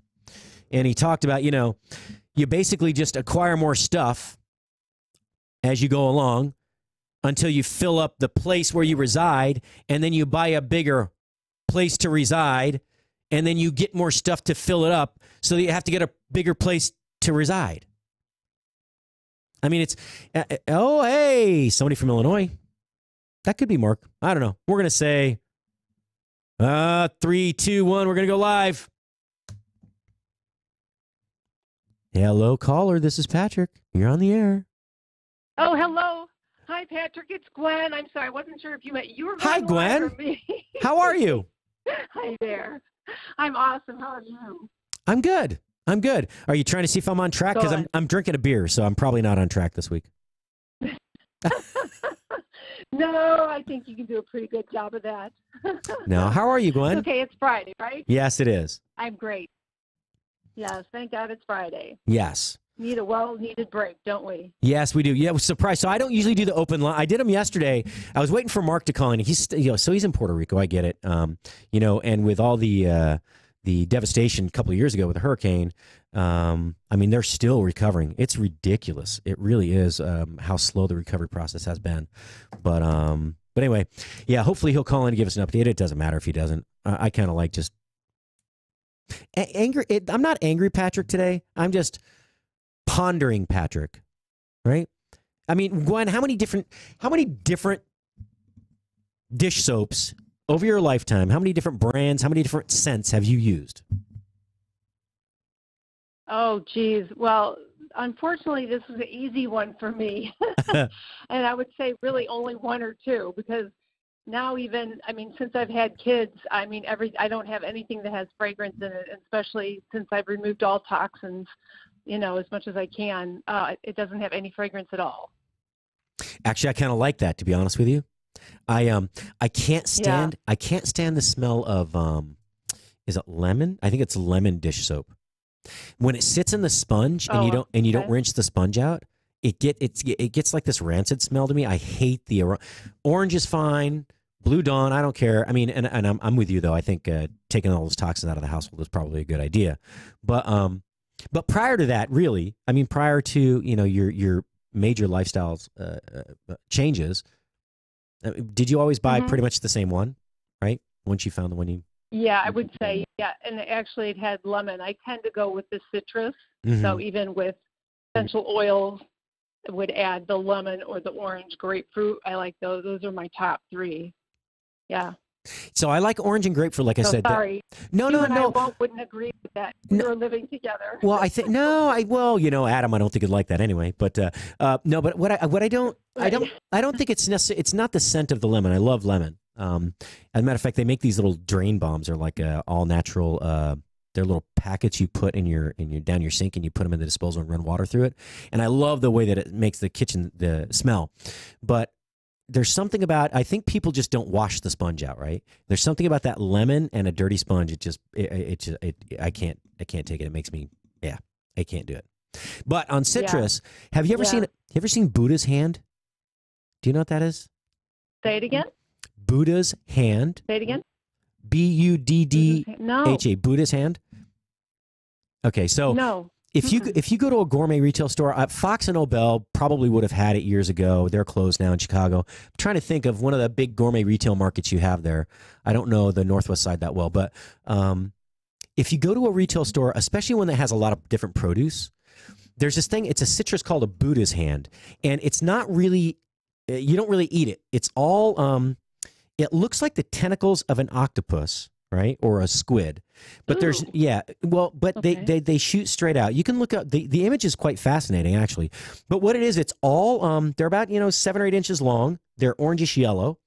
And he talked about, you basically just acquire more stuff as you go along until you fill up the place where you reside, and then you buy a bigger place to reside, and then you get more stuff to fill it up so that you have to get a bigger place to reside. I mean, it's, somebody from Illinois. That could be Mark. I don't know. We're going to say 3, 2, 1. We're going to go live. Hello, caller. This is Patrick. You're on the air. Oh, hello. Hi, Patrick. It's Gwen. I'm sorry. I wasn't sure if you meant you were Hi, going live Gwen. or me. How are you? Hi there. I'm awesome. How are you? I'm good. I'm good. Are you trying to see if I'm on track? Because I'm drinking a beer, so I'm probably not on track this week. No, I think you can do a pretty good job of that. No. How are you, Gwen? Okay, it's Friday, right? Yes, it is. I'm great. Yes, thank God it's Friday. Yes. Need a well-needed break, don't we? Yes, we do. Yeah, I was surprised. So I don't usually do the open line. I did them yesterday. I was waiting for Mark to call in. He's, so he's in Puerto Rico. I get it. And with all the devastation a couple of years ago with the hurricane, they're still recovering. It's ridiculous. It really is how slow the recovery process has been. But anyway, yeah. Hopefully he'll call in and give us an update. It doesn't matter if he doesn't. I kind of like just angry. I'm not angry, Patrick, today. I'm just pondering, Patrick, right? I mean, Gwen, how many different dish soaps over your lifetime, how many different brands, how many different scents have you used? Oh, geez. Well, unfortunately, this was an easy one for me. And I would say really only one or two, because now since I've had kids, I don't have anything that has fragrance in it, especially since I've removed all toxins, as much as I can. It doesn't have any fragrance at all. Actually, I kind of like that, to be honest with you. I can't stand the smell of is it lemon? I think it's lemon dish soap. When it sits in the sponge and you don't rinse the sponge out, it gets like this rancid smell to me. I hate the aroma. Orange is fine. Blue Dawn, I don't care. I mean, and I'm with you though. I think taking all those toxins out of the household is probably a good idea. But prior to that, really, prior to your major lifestyles changes, did you always buy pretty much the same one, right? Once you found the one you... Yeah, I would say, yeah. And actually it had lemon. I tend to go with the citrus. So even with essential oils, I would add the lemon or the orange grapefruit. I like those. Those are my top three. Yeah. So I like orange and grapefruit, like I said. Sorry. No. I wouldn't agree with that. We were living together. Well, I think Adam, I don't think he'd like that anyway. But no, but I don't think it's necessary. It's not the scent of the lemon. I love lemon. As a matter of fact, they make these little drain bombs. They're like all natural. They're little packets you put in your down your sink, and you put them in the disposal and run water through it. And I love the way that it makes the kitchen the smell. But there's something about, I think people just don't wash the sponge out, right? There's something about that lemon and a dirty sponge. I can't take it. It makes me, I can't do it. But on citrus, have you ever seen Buddha's hand? Do you know what that is? Say it again. Buddha's hand. Say it again. Buddha. No. Buddha's hand. Okay, so no. If you go to a gourmet retail store, Fox and Nobel probably would have had it years ago. They're closed now in Chicago. I'm trying to think of one of the big gourmet retail markets you have there. I don't know the Northwest side that well, but if you go to a retail store, especially one that has a lot of different produce, there's this thing. It's a citrus called a Buddha's hand, and it's not really. You don't really eat it. It's all. It looks like the tentacles of an octopus, right, or a squid. But they shoot straight out. You can look up the image is quite fascinating actually. But what it is, it's all they're about 7 or 8 inches long. They're orangish yellow,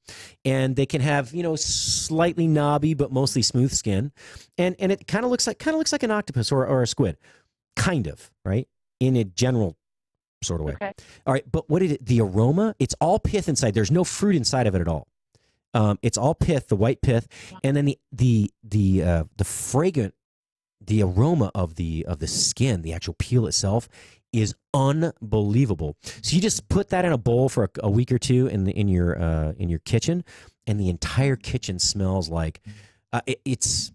and they can have slightly knobby but mostly smooth skin, and it kind of looks like an octopus or a squid, kind of, right, in a general sort of way. Okay. All right, but the aroma? It's all pith inside. There's no fruit inside of it at all. It's all pith, the white pith, and then the fragrant, the aroma of the skin, the actual peel itself, is unbelievable. So you just put that in a bowl for a week or two in your kitchen, and the entire kitchen smells like it's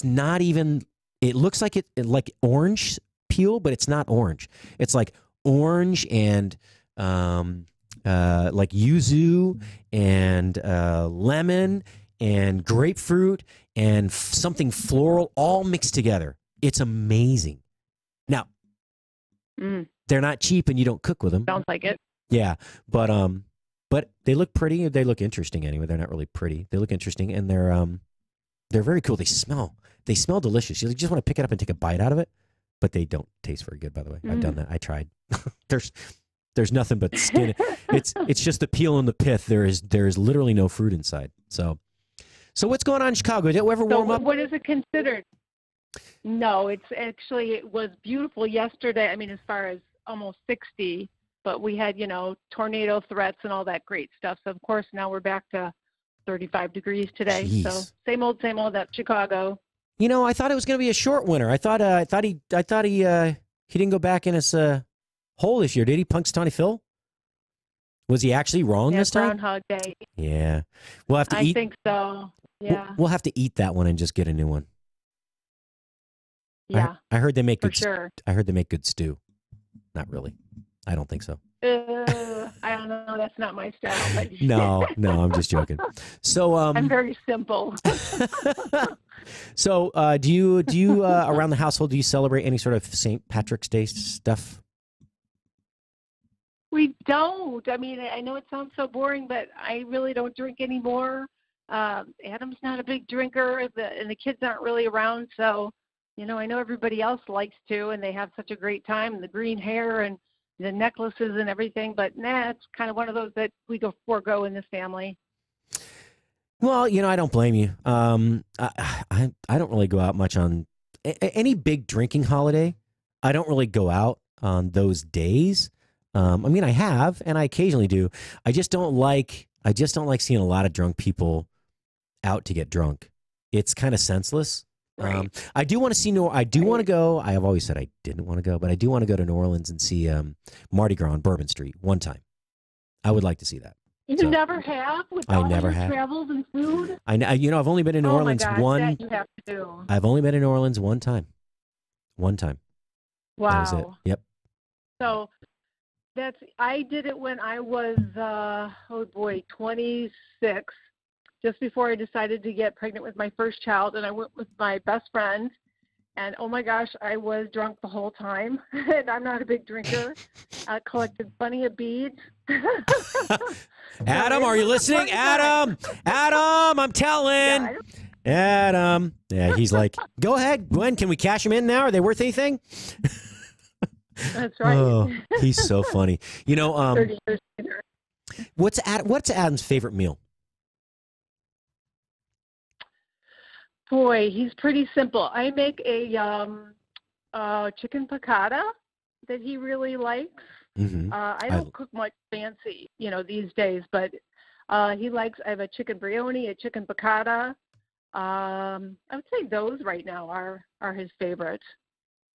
not even. It looks like like orange peel, but it's not orange. It's like orange and like yuzu and lemon and grapefruit and something floral all mixed together. It's amazing. Now, they're not cheap, and you don't cook with them. Sounds like it. Yeah, but they look pretty. They look interesting anyway. They're not really pretty. They look interesting, and they're very cool. They smell delicious. You just want to pick it up and take a bite out of it, but they don't taste very good. By the way, I've done that. I tried. There's nothing but skin. It's just the peel and the pith. There is literally no fruit inside. So what's going on in Chicago? Did it ever warm up? What is it considered? No, it was beautiful yesterday. I mean, as far as almost 60, but we had, tornado threats and all that great stuff. So of course now we're back to 35 degrees today. Jeez. So same old, that's Chicago. I thought it was going to be a short winter. I thought he didn't go back in his hole this year, did he? Punxsutawney Phil? Was he actually wrong this time? Groundhog Day. Yeah, we'll have to eat. I think so. Yeah, we'll have to eat that one and just get a new one. Yeah, I heard they make for good. Sure. I heard they make good stew. Not really. I don't think so. I don't know. That's not my style. But No, I'm just joking. So I'm very simple. So do you around the household, do you celebrate any sort of St. Patrick's Day stuff? We don't. I mean, I know it sounds so boring, but I really don't drink anymore. Adam's not a big drinker, and the kids aren't really around. So, I know everybody else likes to, and they have such a great time, and the green hair and the necklaces and everything. But it's kind of one of those that we forego in this family. Well, I don't blame you. I don't really go out much on any big drinking holiday. I don't really go out on those days. I mean, I have, and I occasionally do. I just don't like seeing a lot of drunk people out to get drunk. It's kind of senseless. Right. I do want to see I do want to go. I have always said I didn't want to go, but I do want to go to New Orleans and see Mardi Gras on Bourbon Street one time. I would like to see that. You never have with all your travels and food? I know. I've only been in New Orleans one. That you have to do. I've only been in New Orleans one time. One time. Wow. That was it. Yep. So I did it when I was 26, just before I decided to get pregnant with my first child, and I went with my best friend. And oh my gosh, I was drunk the whole time, and I'm not a big drinker. I collected plenty of beads. Adam, are you listening? Adam, I'm telling. Adam. Yeah, he's like, go ahead, Gwen. Can we cash him in now? Are they worth anything? That's right. Oh, he's so funny. 30 years later. What's Adam's favorite meal? Boy, he's pretty simple. I make a chicken piccata that he really likes. Mm-hmm. I don't cook much fancy, these days, but he likes. I have a chicken brioni, a chicken piccata. I would say those right now are his favorites.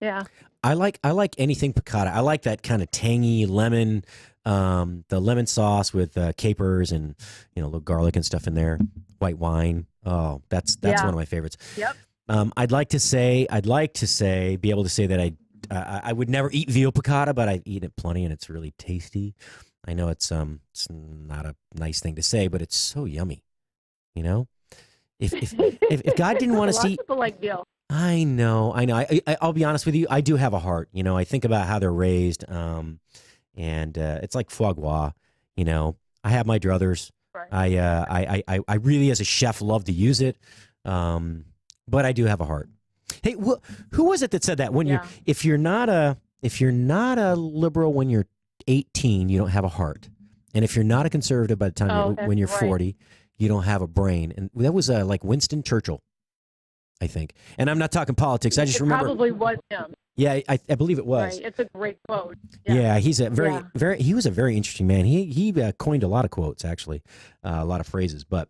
Yeah. I like anything piccata. I like that kind of tangy lemon, the lemon sauce with capers and a little garlic and stuff in there. White wine. Oh, that's one of my favorites. Yep. I'd like to say, be able to say that I would never eat veal piccata, but I've eaten it plenty and it's really tasty. I know it's not a nice thing to say, but it's so yummy. If God didn't want to see, people like veal. I know. I'll be honest with you. I do have a heart. I think about how they're raised, and it's like foie gras. I have my druthers. Right. I really, as a chef, love to use it, but I do have a heart. Hey, who was it that said that? If you're not a liberal when you're 18, you don't have a heart, and if you're not a conservative by the time when you're 40, you don't have a brain. And that was like Winston Churchill, I think. And I'm not talking politics. I just remember. Probably was him. Yeah, I believe it was. Right. It's a great quote. Yeah, he's a he was a very interesting man. He coined a lot of quotes, actually, a lot of phrases. But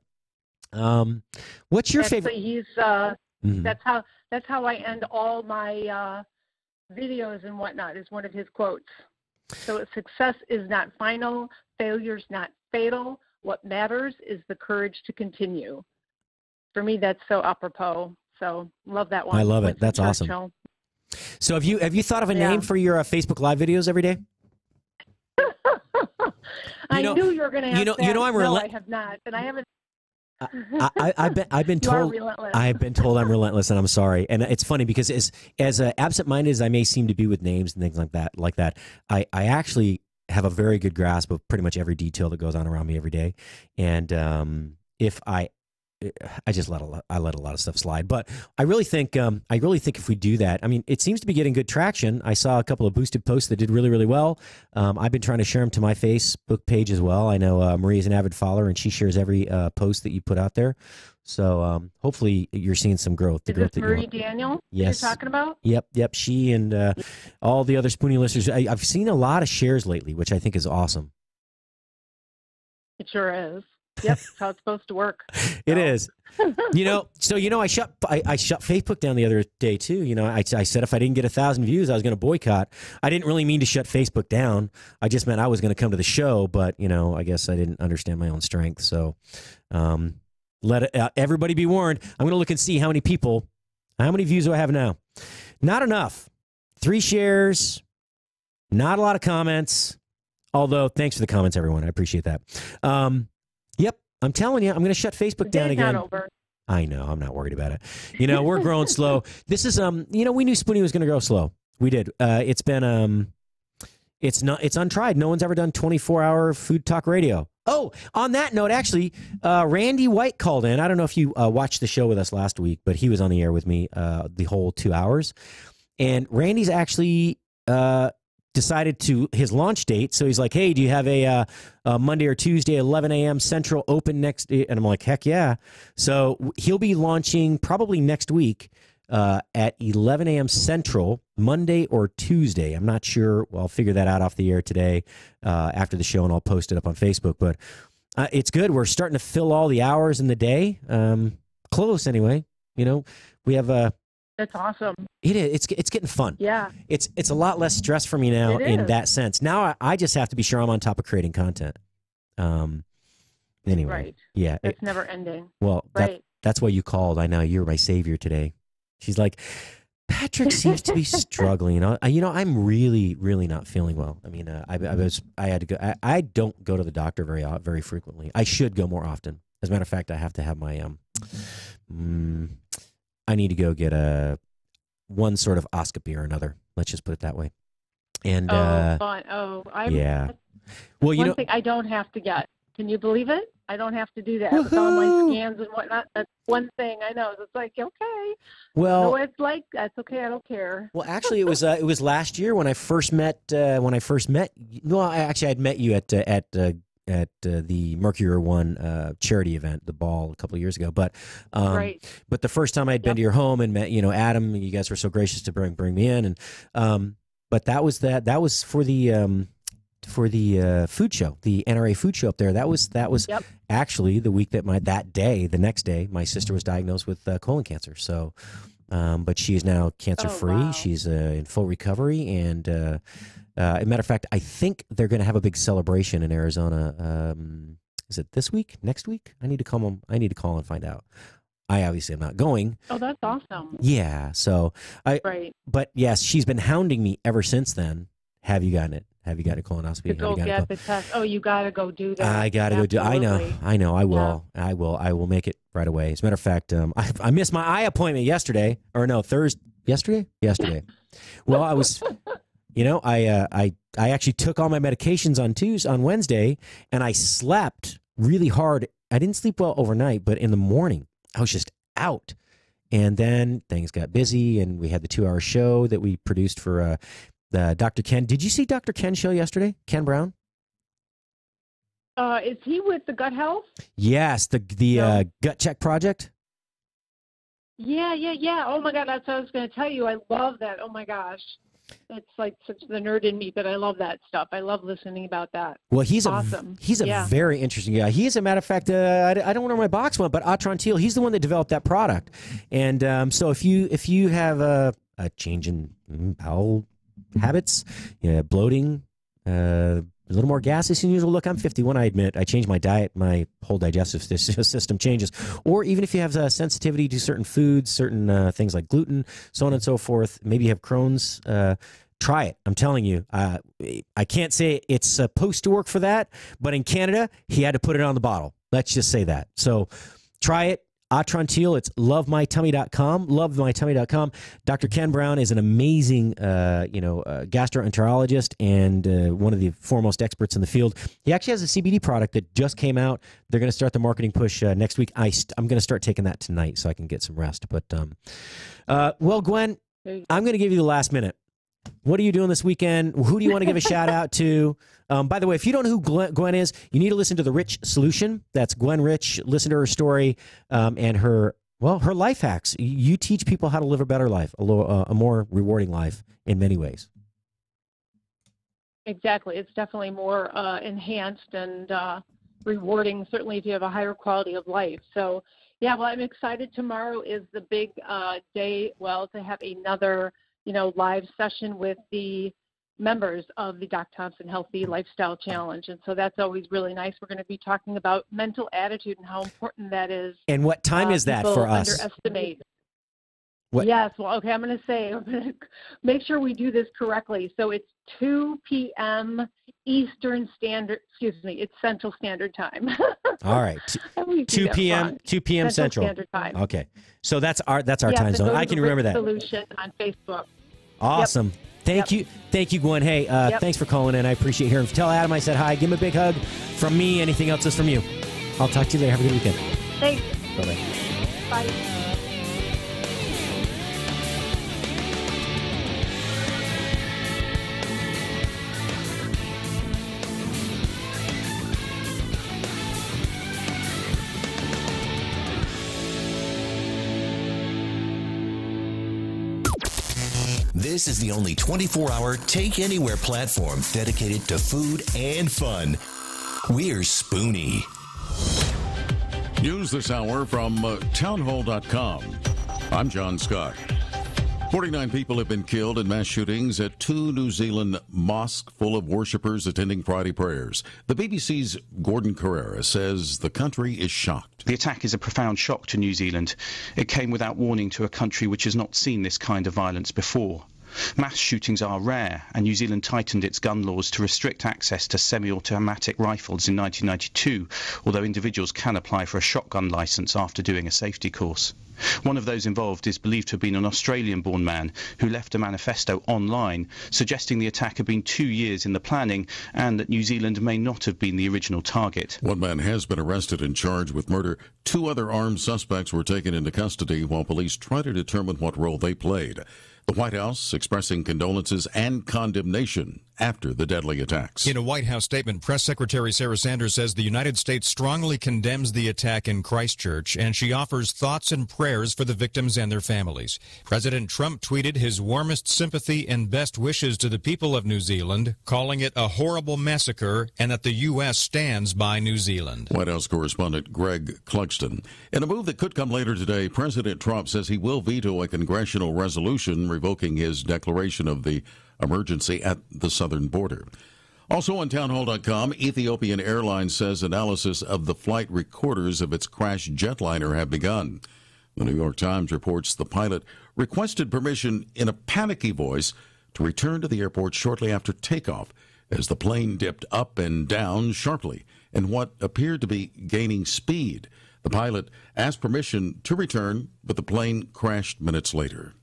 what's your favorite? He's that's how I end all my videos and whatnot. Is one of his quotes. So success is not final, failure's not fatal. What matters is the courage to continue. For me, that's so apropos. So love that one. I love it. Winston That's Churchill. awesome. So have you thought of a name for your Facebook Live videos every day? I knew you were going to ask that. I'm relentless. No, I have not, and I haven't. I've been told I've been told I'm relentless, and I'm sorry. And it's funny because as absent-minded as I may seem to be with names and things like that, I actually have a very good grasp of pretty much every detail that goes on around me every day. And if I I just let a lot of stuff slide. But I really think if we do that, I mean, it seems to be getting good traction. I saw a couple of boosted posts that did really, really well. I've been trying to share them to my Facebook page as well. I know Maria's an avid follower, and she shares every post that you put out there. So hopefully you're seeing some growth. Is this Marie Daniel yes. you're talking about? Yep. She and all the other Spoony listeners. I've seen a lot of shares lately, which I think is awesome. It sure is. Yep, that's how it's supposed to work. It is. I shut Facebook down the other day too. I said if I didn't get 1,000 views, I was going to boycott. I didn't really mean to shut Facebook down. I just meant I was going to come to the show, but I guess I didn't understand my own strength. So, let everybody be warned. I'm going to look and see how many views do I have now? Not enough. 3 shares. Not a lot of comments. Although, thanks for the comments, everyone. I appreciate that. Yep, I'm telling you, I'm going to shut Facebook down again. Not over. I know, I'm not worried about it. We're growing slow. This is we knew Spoony was going to grow slow. We did. It's been it's untried. No one's ever done 24-hour food talk radio. Oh, on that note, actually, Randy White called in. I don't know if you watched the show with us last week, but he was on the air with me the whole 2 hours. And Randy's actually decided to his launch date. So he's like, hey, do you have a Monday or Tuesday, 11 a.m. Central open next? And I'm like, heck yeah. So he'll be launching probably next week at 11 a.m. Central, Monday or Tuesday. I'm not sure. Well, I'll figure that out off the air today after the show, and I'll post it up on Facebook. But it's good. We're starting to fill all the hours in the day. Close anyway. We have That's awesome. It is. It's getting fun. Yeah. It's a lot less stress for me now in that sense. Now I just have to be sure I'm on top of creating content. Anyway. Right. Yeah. It's never ending. Well, right. That's why you called. I know you're my savior today. She's like, Patrick seems to be struggling. I'm really, really not feeling well. I mean, I had to go. I don't go to the doctor very frequently. I should go more often. As a matter of fact, I have to have my I need to go get one sort of oscopy or another. Let's just put it that way. And fun. Yeah. Well, one thing I don't have to get. Can you believe it? I don't have to do that with all my scans and whatnot. That's one thing I know. It's like, okay. Well, so it's like that's okay. I don't care. Well, actually, it was last year when I first met. Well, actually, I'd met you at the Mercury One charity event, the ball, a couple of years ago. But right. But the first time I'd been to your home and met, Adam, you guys were so gracious to bring me in, and but that was for the food show, the NRA food show up there. That was actually the week that the next day, my sister was diagnosed with colon cancer. So, but she is now cancer free. Wow. She's in full recovery, and as a matter of fact, I think they're going to have a big celebration in Arizona. Is it this week? Next week? I need to call them. I need to call and find out. I obviously am not going. Oh, that's awesome. Yeah. So right. But yes, she's been hounding me ever since then. Have you gotten it? Have you got a colonoscopy? To go get the test. Oh, you got to go do that. I got to go do. I know. I will. Yeah. I will make it right away. As a matter of fact, I missed my eye appointment yesterday. Or no, Thursday. Yesterday. Well, I was. I actually took all my medications on Wednesday, and I slept really hard. I didn't sleep well overnight, but in the morning I was just out. And then things got busy, and we had the 2-hour show that we produced for Dr. Ken. Did you see Dr. Ken's show yesterday? Ken Brown? Is he with the Gut Health? Yes, the Gut Check Project. Yeah. Oh my God, that's what I was going to tell you. I love that. Oh my gosh. It's like such the nerd in me, but I love that stuff. I love listening about that. Well, he's awesome. He's a very interesting guy. He, as a matter of fact, I don't know where my box went, but Atron Teal, he's the one that developed that product. And so if you have a change in bowel habits, bloating, a little more gaseous than usual. Look, I'm 51. I admit I changed my diet. My whole digestive system changes. Or even if you have sensitivity to certain foods, certain things like gluten, so on and so forth. Maybe you have Crohn's. Try it. I'm telling you. I can't say it's supposed to work for that, but in Canada, he had to put it on the bottle. Let's just say that. So try it. Atrantil, it's lovemytummy.com, lovemytummy.com. Dr. Ken Brown is an amazing, gastroenterologist and one of the foremost experts in the field. He actually has a CBD product that just came out. They're going to start the marketing push next week. I'm going to start taking that tonight so I can get some rest. But, well, Gwen, I'm going to give you the last minute. What are you doing this weekend? Who do you want to give a shout out to? By the way, if you don't know who Gwen is, you need to listen to The Rich Solution. That's Gwen Rich. Listen to her story and her life hacks. You teach people how to live a better life, a more rewarding life in many ways. Exactly. It's definitely more enhanced and rewarding, certainly if you have a higher quality of life. So, yeah, well, I'm excited. Tomorrow is the big day, to have another live session with the members of the Doc Thompson Healthy Lifestyle Challenge. And so that's always really nice. We're going to be talking about mental attitude and how important that is. And what time is that for us? Underestimate. What? Yes. Well, okay, I'm going to make sure we do this correctly. So it's 2 p.m. It's Central Standard Time. All right. 2 p.m. Central Standard Time. Okay. So that's our time zone. I can remember that. Solution on Facebook. Awesome. Yep. Thank you, Gwen. Hey, thanks for calling in. I appreciate hearing. Tell Adam I said hi. Give him a big hug from me. Anything else is from you. I'll talk to you later. Have a good weekend. Thanks. Bye-bye. Bye. This is the only 24-hour take-anywhere platform dedicated to food and fun. We're Spoony. News this hour from townhall.com. I'm John Scott. 49 people have been killed in mass shootings at 2 New Zealand mosques full of worshippers attending Friday prayers. The BBC's Gordon Carrera says the country is shocked. The attack is a profound shock to New Zealand. It came without warning to a country which has not seen this kind of violence before. Mass shootings are rare, and New Zealand tightened its gun laws to restrict access to semi-automatic rifles in 1992, although individuals can apply for a shotgun licence after doing a safety course. One of those involved is believed to have been an Australian-born man who left a manifesto online suggesting the attack had been 2 years in the planning and that New Zealand may not have been the original target. One man has been arrested and charged with murder. 2 other armed suspects were taken into custody while police try to determine what role they played. The White House expressing condolences and condemnation after the deadly attacks. In a White House statement, Press Secretary Sarah Sanders says the United States strongly condemns the attack in Christchurch, and she offers thoughts and prayers for the victims and their families. President Trump tweeted his warmest sympathy and best wishes to the people of New Zealand, calling it a horrible massacre and that the U.S. stands by New Zealand. White House correspondent Greg Clugston. In a move that could come later today, President Trump says he will veto a congressional resolution revoking his declaration of the emergency at the southern border. Also on townhall.com, Ethiopian Airlines says analysis of the flight recorders of its crashed jetliner have begun. The New York Times reports the pilot requested permission in a panicky voice to return to the airport shortly after takeoff as the plane dipped up and down sharply in what appeared to be gaining speed. The pilot asked permission to return, but the plane crashed minutes later.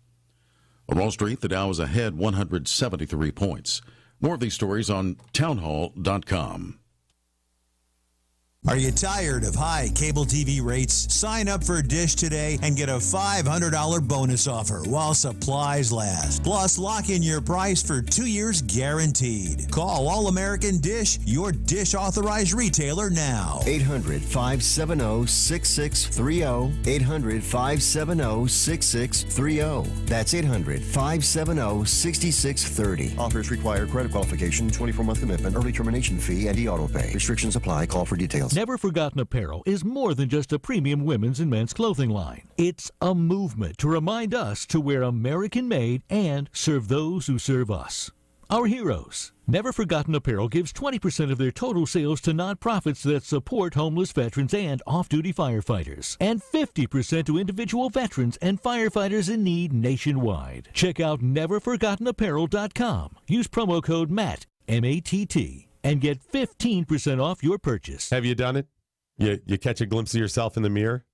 On Wall Street, the Dow is ahead 173 points. More of these stories on townhall.com. Are you tired of high cable TV rates? Sign up for Dish today and get a $500 bonus offer while supplies last. Plus, lock in your price for 2 years guaranteed. Call All American Dish, your Dish authorized retailer now. 800-570-6630. 800-570-6630. That's 800-570-6630. Offers require credit qualification, 24-month commitment, early termination fee, and e-auto pay. Restrictions apply. Call for details. Never Forgotten Apparel is more than just a premium women's and men's clothing line. It's a movement to remind us to wear American-made and serve those who serve us. Our heroes. Never Forgotten Apparel gives 20% of their total sales to nonprofits that support homeless veterans and off-duty firefighters, and 50% to individual veterans and firefighters in need nationwide. Check out neverforgottenapparel.com. Use promo code MATT, M-A-T-T, and get 15% off your purchase. Have you done it? You catch a glimpse of yourself in the mirror?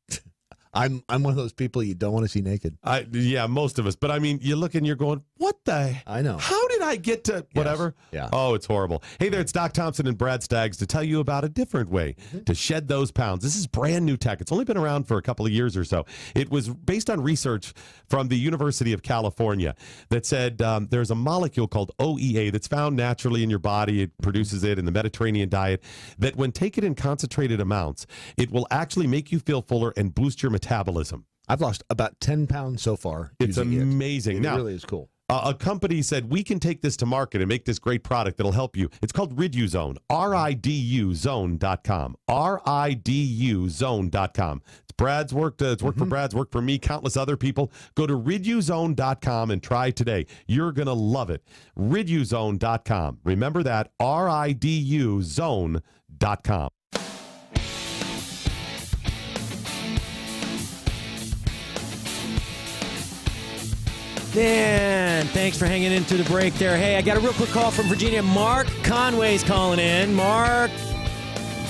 I'm one of those people you don't want to see naked. Yeah, most of us. But I mean, you look and you're going, what the? I know. How did I get to whatever? Yes. Yeah. Oh, it's horrible. Hey there, it's Doc Thompson and Brad Staggs to tell you about a different way to shed those pounds. This is brand new tech. It's only been around for a couple of years or so. It was based on research from the University of California that said there's a molecule called OEA that's found naturally in your body. It produces it in the Mediterranean diet, that when taken in concentrated amounts, it will actually make you feel fuller and boost your metabolism. I've lost about 10 pounds so far. It's amazing. It Now, really is cool. A company said, we can take this to market and make this great product that'll help you. It's called RiduZone, RIDUZone.com, RIDUZone.com. It's Brad's work. It's worked for Brad's, worked for me, countless other people. Go to RiduZone.com and try today. You're going to love it. RiduZone.com. Remember that, RIDUZone.com. Dan, thanks for hanging into the break there. Hey, I got a real quick call from Virginia. Mark Conway's calling in. Mark,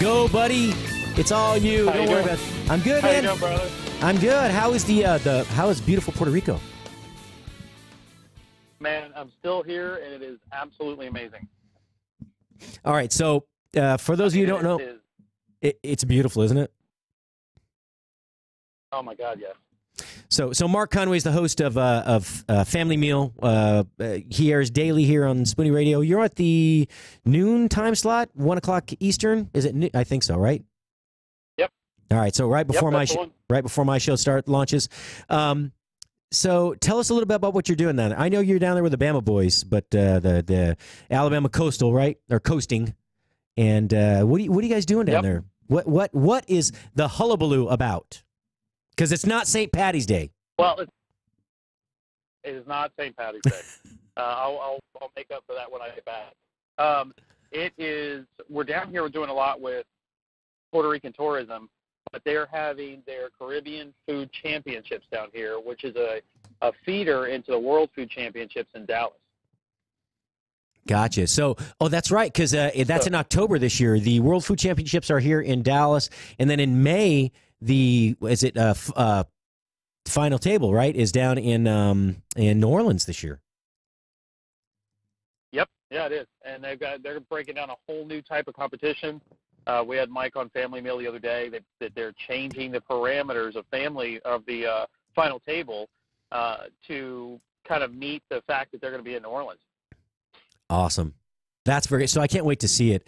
go, buddy. It's all you. Don't worry about it. I'm good, man. How you doing, brother? I'm good. How is how is beautiful Puerto Rico? Man, I'm still here, and it is absolutely amazing. All right, so for those of you who don't know, it's beautiful, isn't it? Oh my God, yes. So Mark Conway's the host of Family Meal. He airs daily here on Spoony Radio. You're at the noon time slot, 1 o'clock Eastern. Is it? I think so, right? Yep. All right. So right before my show launches. So tell us a little bit about what you're doing down there. I know you're down there with the Bama boys, but the Alabama Coastal, right? Or coasting. And what are you guys doing down there? What is the hullabaloo about? Because it's not St. Patty's Day. Well, it is not St. Patty's Day. I'll make up for that when I get back. It is. We're down here. We're doing a lot with Puerto Rican tourism, but they're having their Caribbean Food Championships down here, which is a feeder into the World Food Championships in Dallas. Gotcha. So, that's right, because that's in October this year. The World Food Championships are here in Dallas, and then in May, final table, right, is down in New Orleans this year. Yep. Yeah, it is. And they're breaking down a whole new type of competition. We had Mike on Family Meal the other day that they're changing the parameters of the final table to kind of meet the fact that they're going to be in New Orleans. Awesome. That's so I can't wait to see it.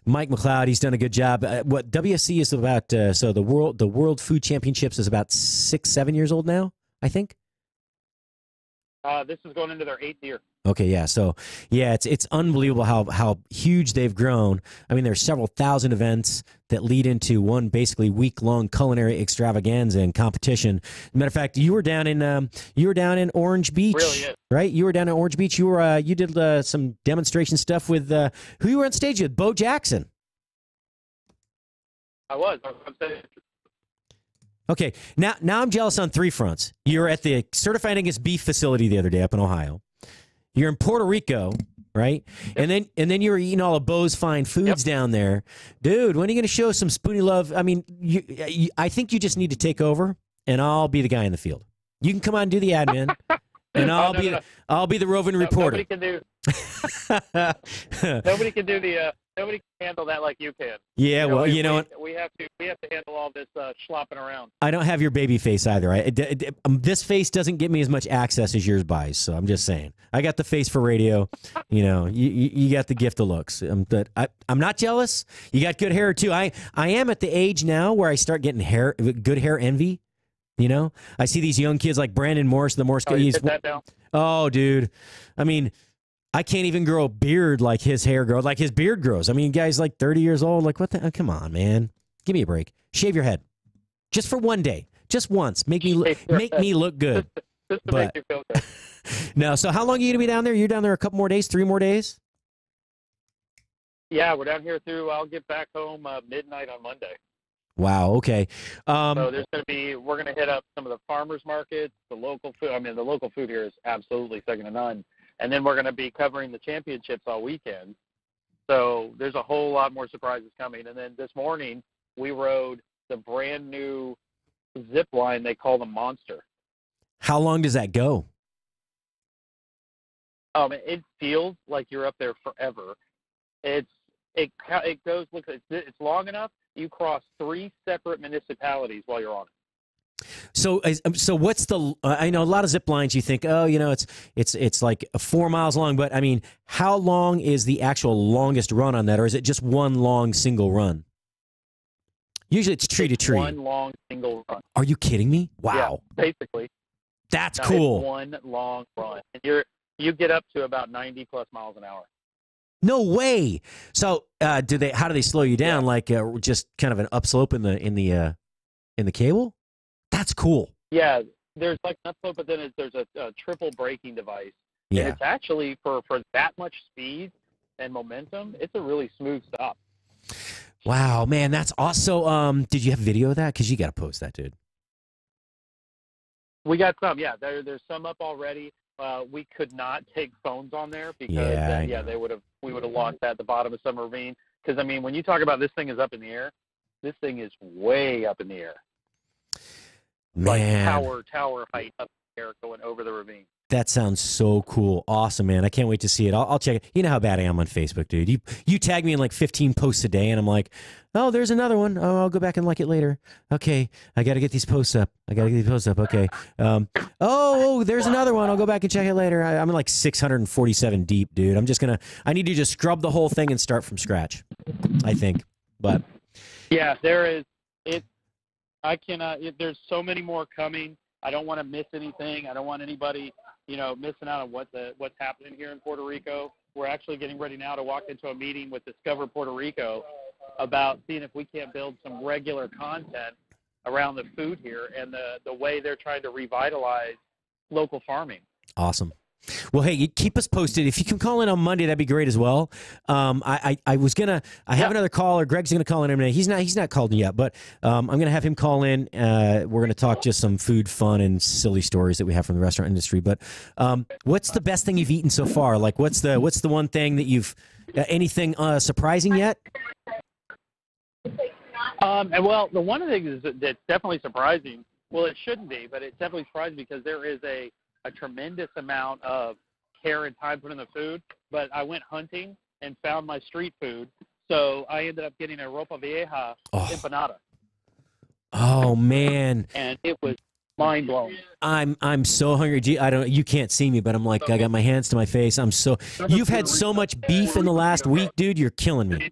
Mike McLeod, he's done a good job. What WSC is about? So the World Food Championships is about 6-7 years old now, I think. This is going into their 8th year. Okay, yeah. So yeah, it's unbelievable how huge they've grown. I mean, there's several thousand events that lead into one basically week-long culinary extravaganza and competition. Matter of fact, you were down in Orange Beach, really, right? You were down in Orange Beach. You did some demonstration stuff with who you were on stage with? Bo Jackson. I was on stage. Okay, now I'm jealous on 3 fronts. You're at the Certified Angus Beef facility the other day up in Ohio. You're in Puerto Rico, right? Yep. And then you were eating all of Bo's fine foods down there. Dude, when are you going to show some Spoony love? I mean, I think you just need to take over, and I'll be the guy in the field. You can come on and do the admin, and I'll be the roving reporter. Nobody can do Nobody can handle that like you can. Yeah, well, we have to handle all this slopping around. I don't have your baby face either. This face doesn't get me as much access as yours buys. So I'm just saying, I got the face for radio. You got the gift of looks. But I'm not jealous. You got good hair too. I am at the age now where I start getting good hair envy. I see these young kids like Brandon Morse. Oh, dude. I mean, I can't even grow a beard like his hair grows, like his beard grows. I mean, guys like 30 years old, like what the? Come on, man. Give me a break. Shave your head. Just for one day. Just once. Make me look good. Just to make you feel good. No, so how long are you going to be down there? You're down there a couple more days, 3 more days? Yeah, we're down here I'll get back home midnight on Monday. Wow, okay. So we're going to hit up some of the farmers markets, the local food. I mean, the local food here is absolutely second to none. And then we're going to be covering the championships all weekend. So there's a whole lot more surprises coming. And then this morning, we rode the brand new zip line they call the Monster. How long does that go? It feels like you're up there forever. It goes. Look, it's long enough. You cross 3 separate municipalities while you're on it. So what's the? I know a lot of zip lines. You think, oh, it's like 4 miles long, but I mean, how long is the actual longest run on that, or is it just one long single run? Usually, it's tree to tree. One long single run. Are you kidding me? Wow. Yeah, basically. That's cool. It's one long run, and you get up to about 90+ miles an hour. No way. So, how do they slow you down? Like just kind of an upslope in the cable? That's cool. Yeah, there's like an upslope, but then there's a triple braking device. Yeah. And it's actually for that much speed and momentum, it's a really smooth stop. Wow, man, that's awesome. Did you have video of that? Because you got to post that, dude. We got some. Yeah, there's some up already. We could not take phones on there because we would have lost that at the bottom of some ravine. Because I mean, when you talk about this thing is up in the air, this thing is way up in the air. Man. Like tower height up in the air going over the ravine. That sounds so cool. Awesome, man. I can't wait to see it. I'll check it. You know how bad I am on Facebook, dude. You tag me in like 15 posts a day, and I'm like, oh, there's another one. Oh, I'll go back and like it later. Okay, I got to get these posts up. Okay. Oh, there's another one. I'll go back and check it later. I'm like 647 deep, dude. I need to just scrub the whole thing and start from scratch, I think. But yeah, there is. I cannot. There's so many more coming. I don't want to miss anything. I don't want anybody, missing out on what's happening here in Puerto Rico. We're actually getting ready now to walk into a meeting with Discover Puerto Rico about seeing if we can't build some regular content around the food here and the way they're trying to revitalize local farming. Awesome. Well, hey, keep us posted. If you can call in on Monday, that'd be great as well. I have another caller. Greg's gonna call in a minute. He's not called in yet, but I'm gonna have him call in. We're gonna talk just some food, fun, and silly stories that we have from the restaurant industry. But what's the best thing you've eaten so far? Like, what's the one thing that you've anything surprising yet? Well, the one of the things that's definitely surprising. Well, it shouldn't be, but it's definitely surprising because there is a tremendous amount of care and time put in the food, but I went hunting and found my street food, so I ended up getting a ropa vieja empanada. Oh man! And it was mind blowing. I'm so hungry. You can't see me, but I'm like I got my hands to my face. You've had so much beef in the last week, dude. You're killing me.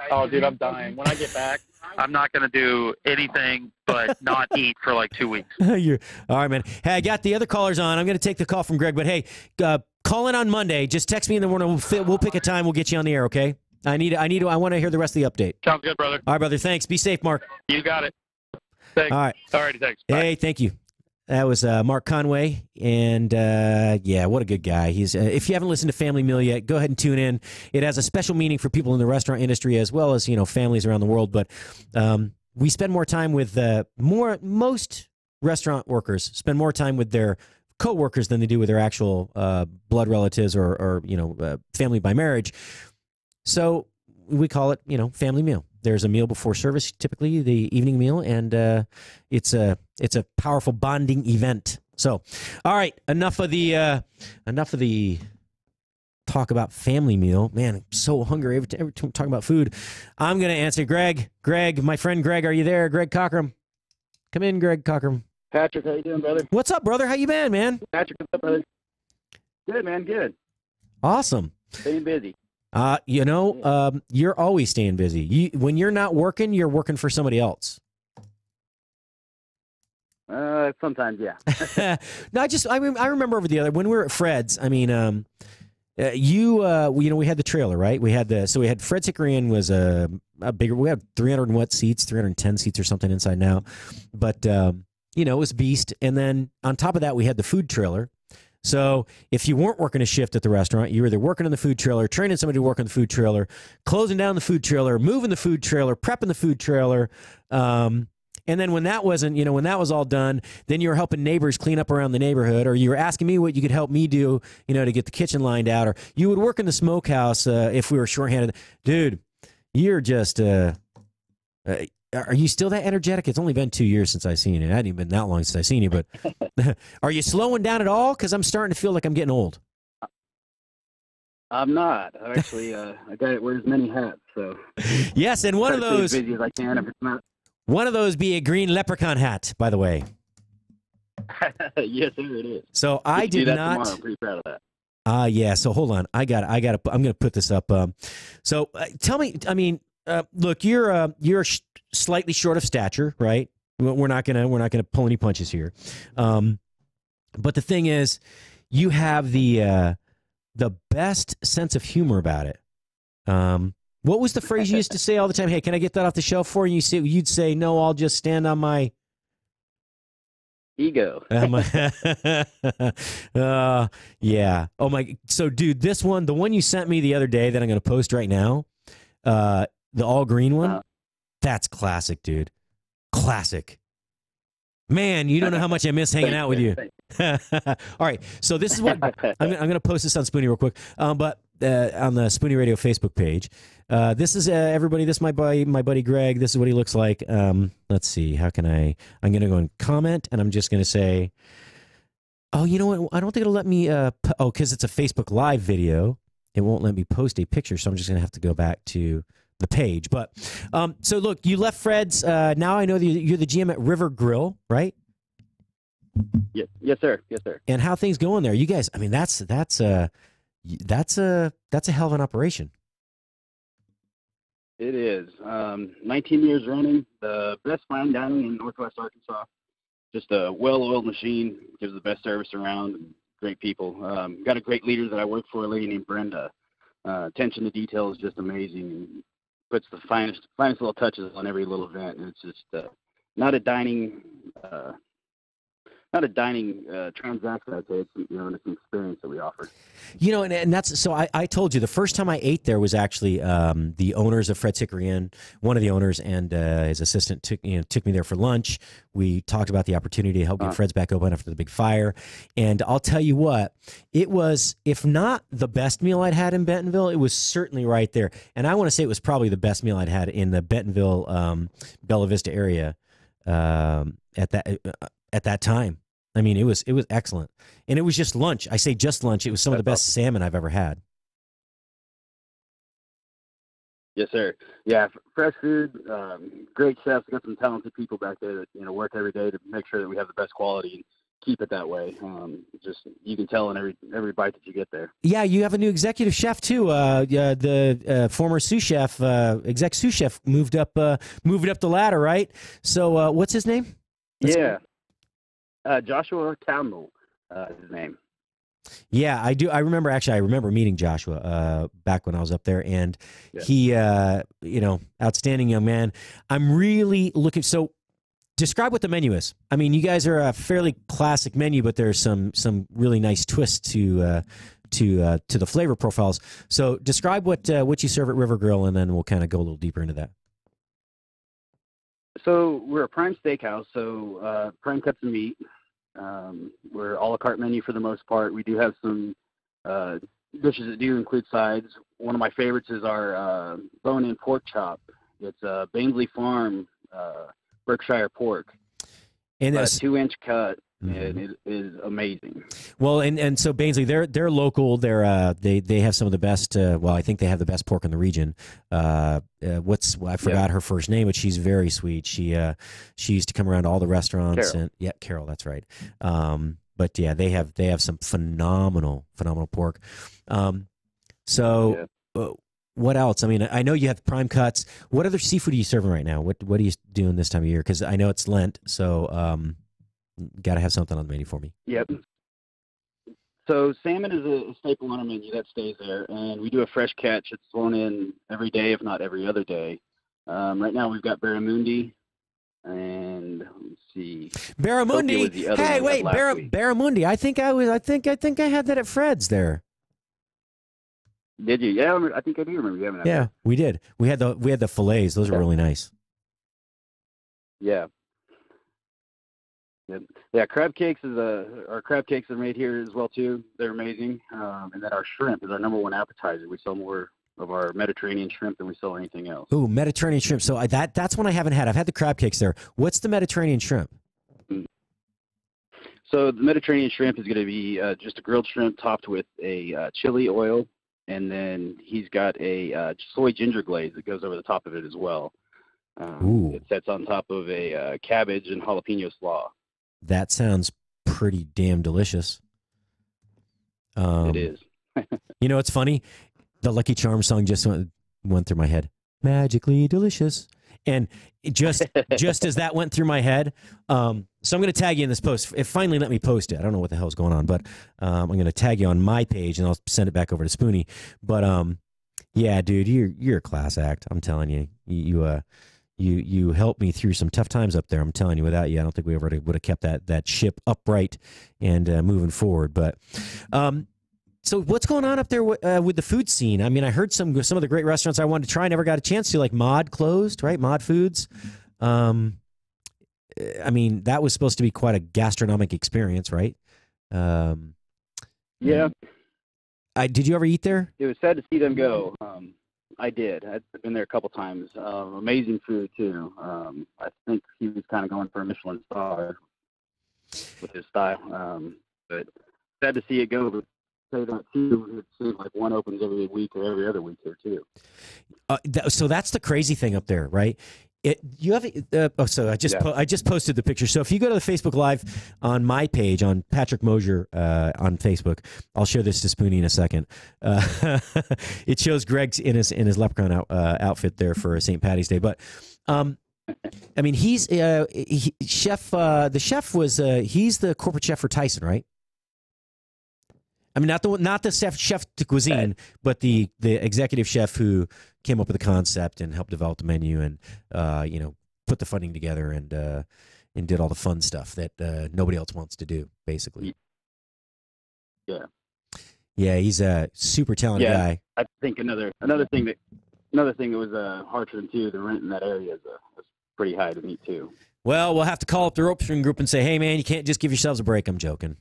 Oh, dude, I'm dying. When I get back, I'm not going to do anything but not eat for like 2 weeks. All right, man. Hey, I got the other callers on. I'm going to take the call from Greg, but hey, call in on Monday. Just text me in the morning. We'll pick a time. We'll get you on the air, okay? I want to hear the rest of the update. Sounds good, brother. All right, brother. Thanks. Be safe, Mark. You got it. Thanks. All right. All righty, thanks. Bye. Hey, thank you. That was Mark Conway, and what a good guy. He's. If you haven't listened to Family Meal yet, go ahead and tune in. It has a special meaning for people in the restaurant industry as well as families around the world. But we spend more time with most restaurant workers spend more time with their coworkers than they do with their actual blood relatives or family by marriage. So we call it family meal. There's a meal before service, typically the evening meal, and it's a powerful bonding event. So, all right, enough of the talk about family meal. Man, I'm so hungry every time we talk about food. I'm going to answer Greg. Greg, my friend Greg, are you there? Greg Cockrum. Come in, Greg Cockrum. Patrick, how you doing, brother? What's up, brother? How you been, man? Patrick, what's up, brother? Good, man, good. Awesome. Staying busy. You're always staying busy. When you're not working, you're working for somebody else. Sometimes, yeah. No, I remember over the other when we were at Fred's. I mean, we had the trailer, right? We had Fred's Hickory Inn was a bigger. We had 300 and what seats, 310 seats or something inside now, but it was beast. And then on top of that, we had the food trailer. So if you weren't working a shift at the restaurant, you were either working in the food trailer, training somebody to work on the food trailer, closing down the food trailer, moving the food trailer, prepping the food trailer. And then when that wasn't, when that was all done, then you were helping neighbors clean up around the neighborhood, or you were asking me what you could help me do, to get the kitchen lined out, or you would work in the smokehouse if we were shorthanded. Dude, you're just are you still that energetic? It's only been 2 years since I've seen you. It hadn't even been that long since I've seen you, but are you slowing down at all? Because I'm starting to feel like I'm getting old. I'm not. I actually, I got to wear as many hats. So yes, and one of those. As busy as I can. If it's not. One of those be a green leprechaun hat, by the way. Yes, sir, it is. So I did do that not. Tomorrow. I'm pretty proud of that. Yeah. So hold on. I'm going to put this up. So tell me. I mean, look, you're slightly short of stature, right? We're not gonna pull any punches here. But the thing is, you have the best sense of humor about it. What was the phrase you used to say all the time? Hey, can I get that off the shelf for you? You'd say, no, I'll just stand on my ego. Yeah. Oh my. So, dude, this one, the one you sent me the other day that I'm going to post right now, the all green one, that's classic, dude. Classic. Man, you don't know how much I miss hanging out with you. All right, so this is what I'm going to post this on Spoony real quick, but on the Spoony Radio Facebook page. This is everybody. This is my buddy Greg. This is what he looks like. Let's see. How can I'm going to go and comment, and I'm just going to say, oh, you know what? I don't think it'll let me. Because it's a Facebook Live video, it won't let me post a picture. So I'm just going to have to go back to the page. But so look, you left Fred's. Now I know that you're the GM at River Grill, right? Yes, sir. Yes, sir. And how things going there? You guys, I mean, that's a hell of an operation. It is. 19 years running, the best fine dining in Northwest Arkansas. Just a well-oiled machine, gives the best service around, and great people. Got a great leader that I work for, a lady named Brenda. Attention to detail is just amazing, and puts the finest little touches on every little event. And it's just not a dining transaction, I'd say. It's, it's an experience that we offer. And that's, so I told you the first time I ate there was actually the owners of Fred's Hickory Inn, one of the owners, and his assistant took me there for lunch. We talked about the opportunity to help get Fred's back open after the big fire. And I'll tell you what, it was, if not the best meal I'd had in Bentonville, it was certainly right there. And I want to say it was probably the best meal I'd had in the Bentonville, Bella Vista area at that time. I mean, it was excellent. And it was just lunch. I say just lunch. It was some of the best salmon I've ever had. Yes, sir. Yeah, fresh food, great chefs. Got some talented people back there that work every day to make sure that we have the best quality and keep it that way. Just you can tell in every bite that you get there. Yeah, you have a new executive chef too. The former sous chef, exec sous chef, moved up the ladder, right? So what's his name? Joshua Campbell is his name. Yeah, I do. I remember meeting Joshua back when I was up there, and he, outstanding young man. I'm really looking. So, describe what the menu is. I mean, you guys are a fairly classic menu, but there's some really nice twists to the flavor profiles. So, describe what you serve at River Grill, and then we'll kind of go a little deeper into that. So we're a prime steakhouse, so prime cuts of meat. We're a la carte menu for the most part. We do have some dishes that do include sides. One of my favorites is our bone-in pork chop. It's Bainsley Farm Berkshire pork. And a 2-inch cut. Mm-hmm. And it is amazing. Well, and so Bainsley, they're local. They have some of the best. I think they have the best pork in the region. I forgot her first name, but she's very sweet. She used to come around to all the restaurants. Carol. And Carol, that's right. But yeah, they have some phenomenal pork. What else? I mean, I know you have prime cuts. What other seafood are you serving right now? What are you doing this time of year? Because I know it's Lent, so. Got to have something on the menu for me. Yep. So salmon is a staple on our menu that stays there, and we do a fresh catch. It's thrown in every day, if not every other day. Right now we've got barramundi, and let's see. Barramundi. Hey, wait, barramundi. I think I had that at Fred's there. Did you? Yeah, I think I do remember you having that. Yeah, we did. We had the fillets. Those were really nice. Yeah. Yeah, crab cakes our crab cakes are made here as well too. They're amazing, and then our shrimp is our number one appetizer. We sell more our Mediterranean shrimp than we sell anything else. Ooh, Mediterranean shrimp. So that's one I haven't had. I've had the crab cakes there. What's the Mediterranean shrimp? So the Mediterranean shrimp is going to be just a grilled shrimp topped with a chili oil, and then he's got a soy ginger glaze that goes over the top of it as well. It sets on top of a cabbage and jalapeno slaw. That sounds pretty damn delicious. It is. You know, it's funny. The Lucky Charms song just went through my head. Magically delicious. And just as that went through my head, so I'm going to tag you in this post. It finally let me post it. I don't know what the hell's going on, but I'm going to tag you on my page, and I'll send it back over to Spoony. But yeah, dude, you're a class act. I'm telling you. You helped me through some tough times up there. I'm telling you, without you, I don't think we ever would have kept that ship upright and moving forward. But so what's going on up there with the food scene? I mean, I heard some of the great restaurants I wanted to try never got a chance to, like Mod closed, right? Mod Foods. I mean, that was supposed to be quite a gastronomic experience, right? Yeah. Did you ever eat there? It was sad to see them go. I did. I've been there a couple times. Amazing food too. I think he was kind of going for a Michelin star with his style. But sad to see it go. But say that too. It seems like one opens every week or every other week here too. So that's the crazy thing up there, right? You have I just posted the picture. So if you go to the Facebook Live on my page on Patrick Mosher on Facebook, I'll show this to Spoony in a second. It shows Greg's in his leprechaun outfit there for St. Patty's Day. But I mean, he's chef. The chef was he's the corporate chef for Tyson, right? I mean, not the chef de cuisine, but the executive chef who came up with the concept and helped develop the menu and put the funding together and did all the fun stuff that nobody else wants to do, basically. Yeah, he's a super talented guy. I think another thing that was hard for them too. The rent in that area is pretty high to meet too. Well, we'll have to call up the ropestring group and say, "Hey, man, you can't just give yourselves a break." I'm joking.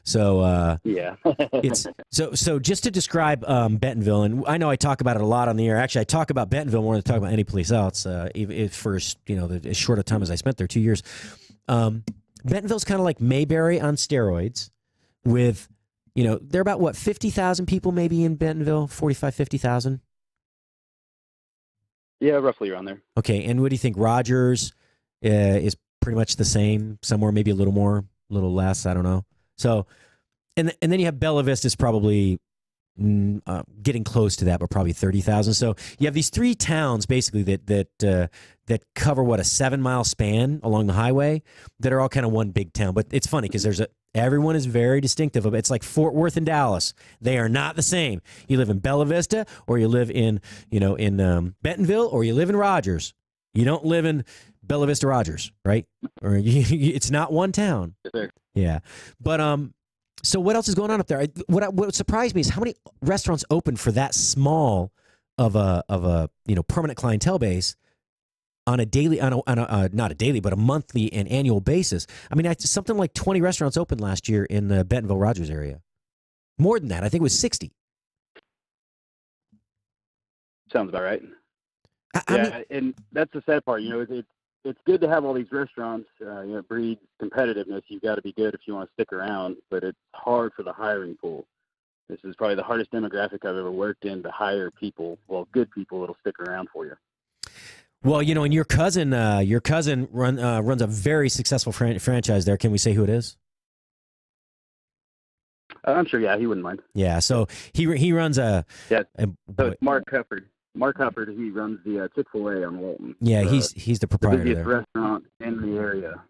So yeah, it's so just to describe Bentonville, and I know I talk about it a lot on the air. Actually, I talk about Bentonville more than I talk about any place else. If for as short a time as I spent there, 2 years. Bentonville's kind of like Mayberry on steroids. With they're about 50,000 people maybe in Bentonville, 45, 50,000. Yeah, roughly around there. Okay, and what do you think? Rogers is pretty much the same, somewhere maybe a little more, a little less, I don't know. So, and then you have Bella Vista is probably getting close to that, but probably 30,000. So you have these three towns basically that cover a 7-mile span along the highway that are all kind of one big town. But it's funny because everyone is very distinctive. It's like Fort Worth and Dallas. They are not the same. You live in Bella Vista, or you live in Bentonville, or you live in Rogers. You don't live in Bella Vista Rogers, right? Or it's not one town. Yes, yeah. But so what else is going on up there? What surprised me is how many restaurants open for that small of a permanent clientele base on a daily, not a daily, but a monthly and annual basis. I mean, something like 20 restaurants opened last year in the Bentonville Rogers area. More than that, I think it was 60. Sounds about right. I mean, and that's the sad part. It's good to have all these restaurants. It breeds competitiveness. You've got to be good if you want to stick around, but it's hard for the hiring pool. This is probably the hardest demographic I've ever worked in, to hire people, good people that'll stick around for you. Well, and your cousin runs a very successful franchise there. Can we say who it is? I'm sure. Yeah, he wouldn't mind. Yeah, so he runs so it's Mark Hufford. Mark Hufford, he runs the Chick-fil-A on Walton. Yeah, he's the proprietor the busiest there. Restaurant in the area.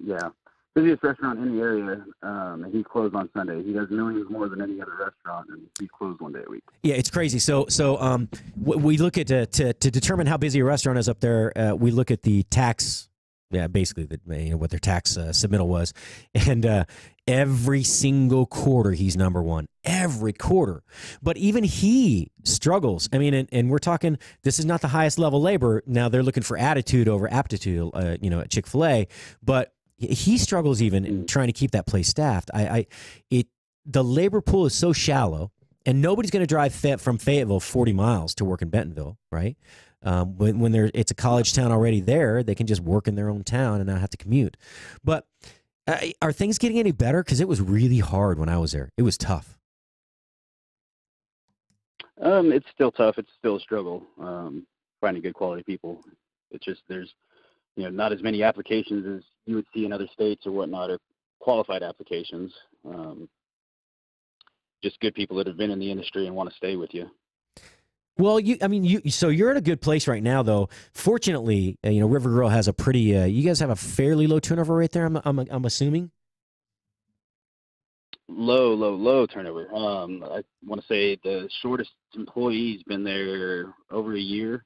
Yeah, busiest restaurant in the area, and he's closed on Sunday. He does millions more than any other restaurant, and he's closed one day a week. Yeah, it's crazy. So we look at to determine how busy a restaurant is up there. We look at the tax. Yeah, basically what their tax submittal was, and every single quarter he's number one. Every quarter, but even he struggles. I mean, and we're talking. This is not the highest level labor. Now they're looking for attitude over aptitude. At Chick-fil-A, but he struggles even in trying to keep that place staffed. The labor pool is so shallow And nobody's going to drive from Fayetteville 40 miles to work in Bentonville, right? When it's a college town already there, they can just work in their own town and not have to commute. But are things getting any better? Because it was really hard when I was there. It was tough. It's still tough. It's still a struggle finding good quality people. It's just there's not as many applications as you would see in other states or whatnot, or qualified applications. Just good people that have been in the industry and want to stay with you. Well, so you're in a good place right now, though. Fortunately, River Grill has a pretty. You guys have a fairly low turnover rate there. I'm assuming. Low turnover. I want to say the shortest employee's been there over a year.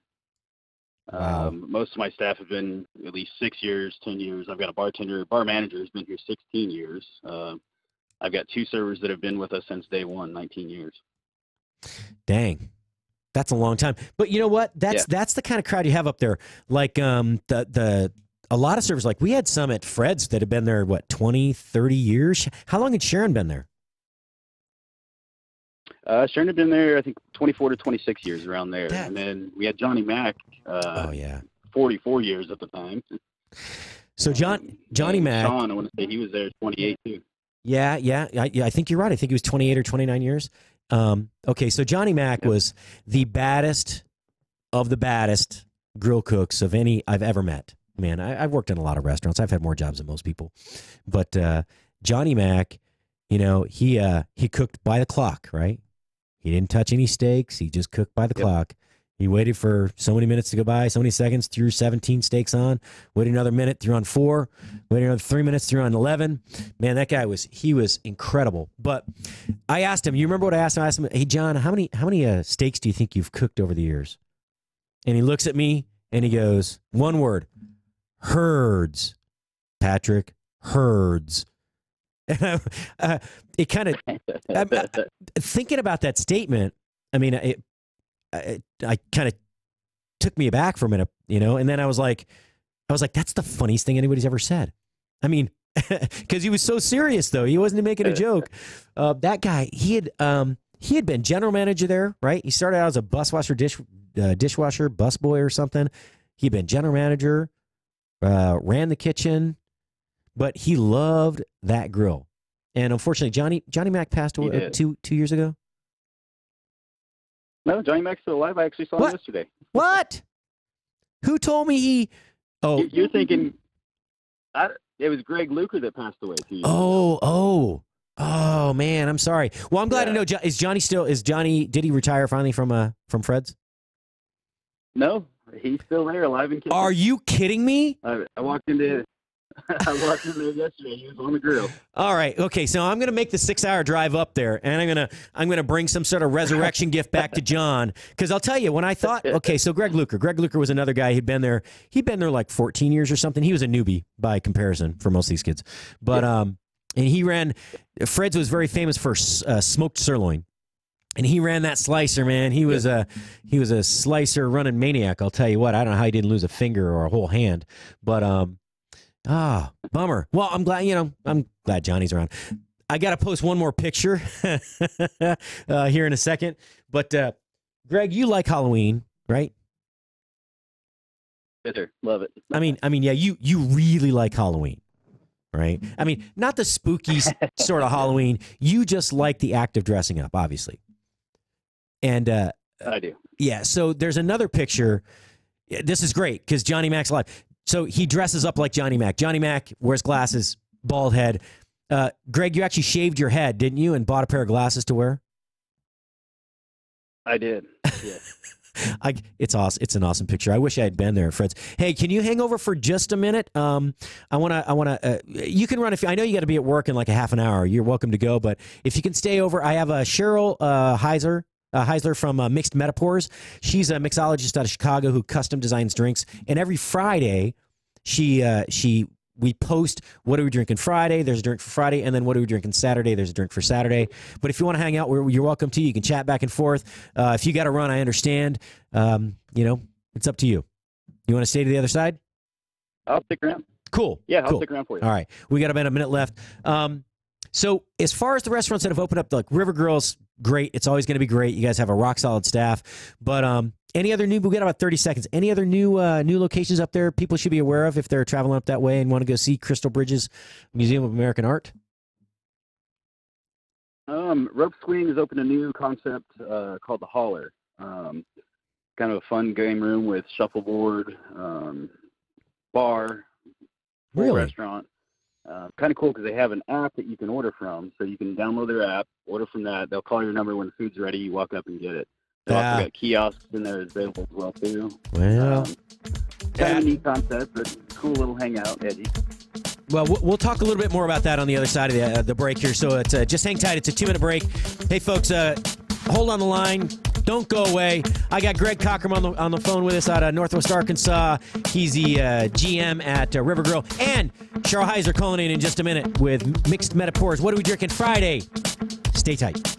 Wow. Most of my staff have been at least 6 years, 10 years. I've got a bar manager who's been here 16 years. I've got 2 servers that have been with us since day one, 19 years. Dang. That's a long time. But you know what? That's the kind of crowd you have up there. Like a lot of servers, like we had some at Fred's that have been there, 20, 30 years? How long had Sharon been there? Sharon had been there, I think, 24 to 26 years, around there. Yeah. And then we had Johnny Mac, 44 years at the time. So Johnny Mac. Sean, I want to say he was there 28 too. Yeah. I think you're right. I think he was 28 or 29 years. Okay, so Johnny Mac was the baddest of the baddest grill cooks of any I've ever met. Man, I've worked in a lot of restaurants. I've had more jobs than most people. But Johnny Mac, he cooked by the clock, right? He didn't touch any steaks. He just cooked by the clock. He waited for so many minutes to go by, so many seconds, threw 17 steaks on, waited another minute, threw on 4, waited another 3 minutes, threw on 11. Man, that guy was incredible. But I asked him, you remember what I asked him? I asked him, hey, John, how many steaks do you think you've cooked over the years? And he looks at me and he goes, one word, herds. Patrick, herds. It kind of, thinking about that statement, I mean, I kind of took me aback for a minute, and then I was like, that's the funniest thing anybody's ever said. I mean, because he was so serious, though. He wasn't making a joke. That guy, he had been general manager there, right? He started out as a dishwasher, busboy or something. He'd been general manager, ran the kitchen, but he loved that grill. And unfortunately, Johnny Mac passed away 2 years ago. No, Johnny Mac's still alive. I actually saw him yesterday. What? Who told me he? Oh, you're thinking. It was Greg Luker that passed away 2 years ago. Oh, man, I'm sorry. Well, I'm glad to know. Is Johnny? Did he retire finally from Fred's? No, he's still there, alive and kicking. Are you kidding me? I walked in there yesterday. He was on the grill. All right. Okay. So I'm going to make the 6-hour drive up there, and I'm gonna bring some sort of resurrection gift back to John, because I'll tell you, when I thought, okay, so Greg Luker was another guy who'd been there like 14 years or something. He was a newbie by comparison for most of these kids, but and he ran. Fred's was very famous for smoked sirloin. And he ran that slicer, man. He was a slicer running maniac. I'll tell you what. I don't know how he didn't lose a finger or a whole hand, but bummer. Well, I'm glad Johnny's around. I got to post one more picture here in a second. But Greg, you like Halloween, right? Yes, sir. Love it. I mean, yeah, you really like Halloween, right? I mean, not the spooky sort of Halloween. You just like the act of dressing up, obviously. And I do. Yeah. So there's another picture. This is great because Johnny Mac's alive. So he dresses up like Johnny Mac. Johnny Mac wears glasses, bald head. Greg, you actually shaved your head, didn't you, and bought a pair of glasses to wear? I did. Yeah. It's awesome. It's an awesome picture. I wish I had been there, Fred's. Hey, can you hang over for just a minute? I wanna. You can run if I know you got to be at work in like a half an hour. You're welcome to go, but if you can stay over, I have a Cheryl Heisler from Mixed Metaphors. She's a mixologist out of Chicago who custom designs drinks. And every Friday, we post what are we drinking Friday. There's a drink for Friday, and then what are we drinking Saturday. There's a drink for Saturday. But if you want to hang out, you're welcome to. You can chat back and forth. If you got to run, I understand. It's up to you. You want to stay to the other side? I'll stick around. Cool. Yeah, cool. I'll stick around for you. All right, we got about a minute left. So as far as the restaurants that have opened up, like River Grill's great. It's always going to be great. You guys have a rock solid staff. But any other new? We got about 30 seconds. Any other new locations up there people should be aware of if they're traveling up that way and want to go see Crystal Bridges Museum of American Art? Rope Swing has opened a new concept called the Hauler. Kind of a fun game room with shuffleboard, bar, full restaurant. Kind of cool because they have an app that you can order from, so you can download their app, order from that. They'll call your number when the food's ready. You walk up and get it. They've also got kiosks in there available as well too. Well, kind of a neat concept, but cool little hangout, Eddie. Well, we'll talk a little bit more about that on the other side of the break here. So it's just hang tight. It's a 2-minute break. Hey, folks, hold on the line. Don't go away. I got Greg Cockrum on the phone with us out of Northwest Arkansas. He's the GM at River Grill. And Cheryl Heiser calling in just a minute with Mixed Metaphors. What are we drinking Friday? Stay tight.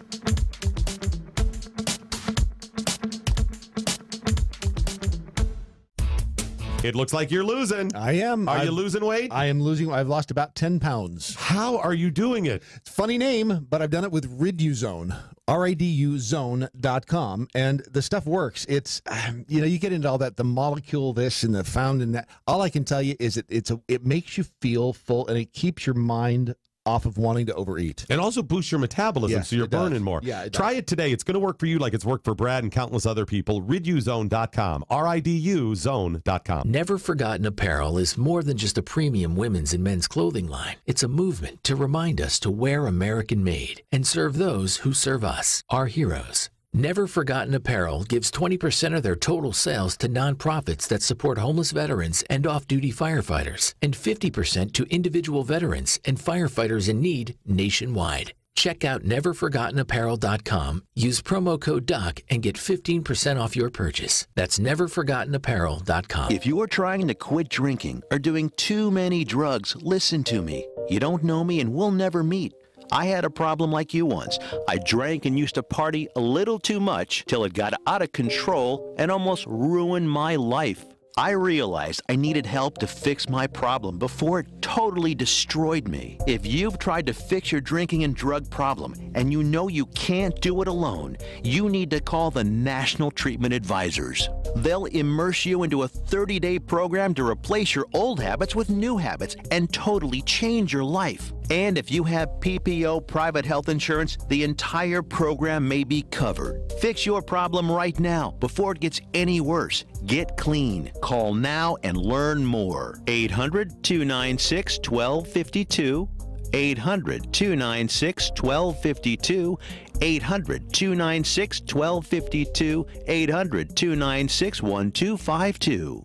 It looks like you're losing. I am. Are you losing weight? I am losing. I've lost about 10 pounds. How are you doing it? It's a funny name, but I've done it with Riduzone, RIDUzone.com, and the stuff works. It's, you get into all that, the molecule this and the found in that. All I can tell you is it makes you feel full, and it keeps your mind off of wanting to overeat. And also boosts your metabolism, Yes, so you're it does. burning more. Yeah, it does. Try it today. It's going to work for you like it's worked for Brad and countless other people. Riduzone.com, RIDUzone.com. Never Forgotten Apparel is more than just a premium women's and men's clothing line. It's a movement to remind us to wear American-made and serve those who serve us, our heroes. Never Forgotten Apparel gives 20% of their total sales to nonprofits that support homeless veterans and off-duty firefighters, and 50% to individual veterans and firefighters in need nationwide. Check out neverforgottenapparel.com, use promo code DOC, and get 15% off your purchase. That's neverforgottenapparel.com. If you're trying to quit drinking or doing too many drugs, listen to me. You don't know me and we'll never meet. I had a problem like you once. I drank and used to party a little too much till it got out of control and almost ruined my life. I realized I needed help to fix my problem before it totally destroyed me. If you've tried to fix your drinking and drug problem and you know you can't do it alone, you need to call the National Treatment Advisors. They'll immerse you into a 30-day program to replace your old habits with new habits and totally change your life. And if you have PPO private health insurance, the entire program may be covered. Fix your problem right now before it gets any worse. Get clean. Call now and learn more. 800-296-1252. 800-296-1252. 800-296-1252. 800-296-1252.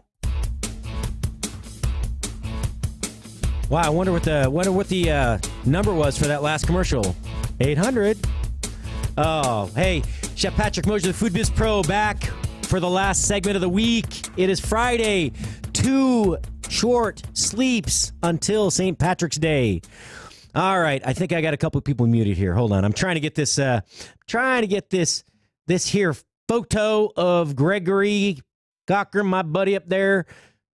Wow, I wonder what the number was for that last commercial. 800. Oh, hey, Chef Patrick Mosher, the Food Biz Pro, back for the last segment of the week. It is Friday. 2 short sleeps until St. Patrick's Day. All right, I think I got a couple of people muted here. Hold on, I'm trying to get this. This here photo of Gregory Cochran, my buddy up there,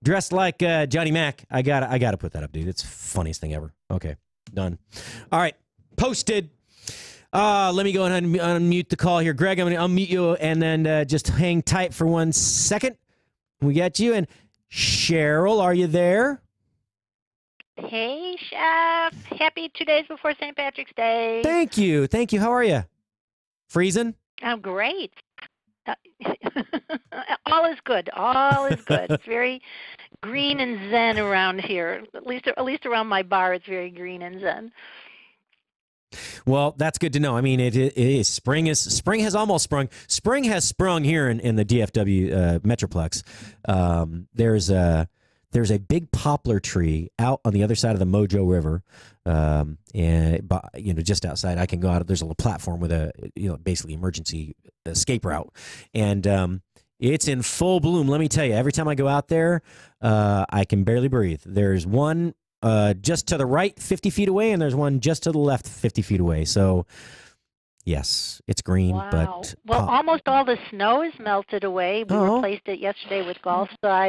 dressed like Johnny Mac. I gotta put that up, dude. It's the funniest thing ever. Okay, done. All right, posted. Let me go ahead and unmute the call here. Greg, I'm going to unmute you and then just hang tight for 1 second. We got you. And Cheryl, are you there? Hey, Chef. Happy 2 days before St. Patrick's Day. Thank you. How are you? Freezing? I'm great. All is good. It's very green and zen around here. At least around my bar, it's very green and zen. Well, that's good to know. I mean, it is spring has almost sprung. Spring has sprung here in the DFW Metroplex. There's a big poplar tree out on the other side of the Mojo River, and just outside. I can go out. There's a little platform with a basically emergency escape route, and it's in full bloom. Let me tell you, every time I go out there, I can barely breathe. There's one just to the right, 50 feet away, and there's one just to the left, 50 feet away. So, yes, it's green. Wow. But almost all the snow is melted away. We replaced it yesterday with golf ball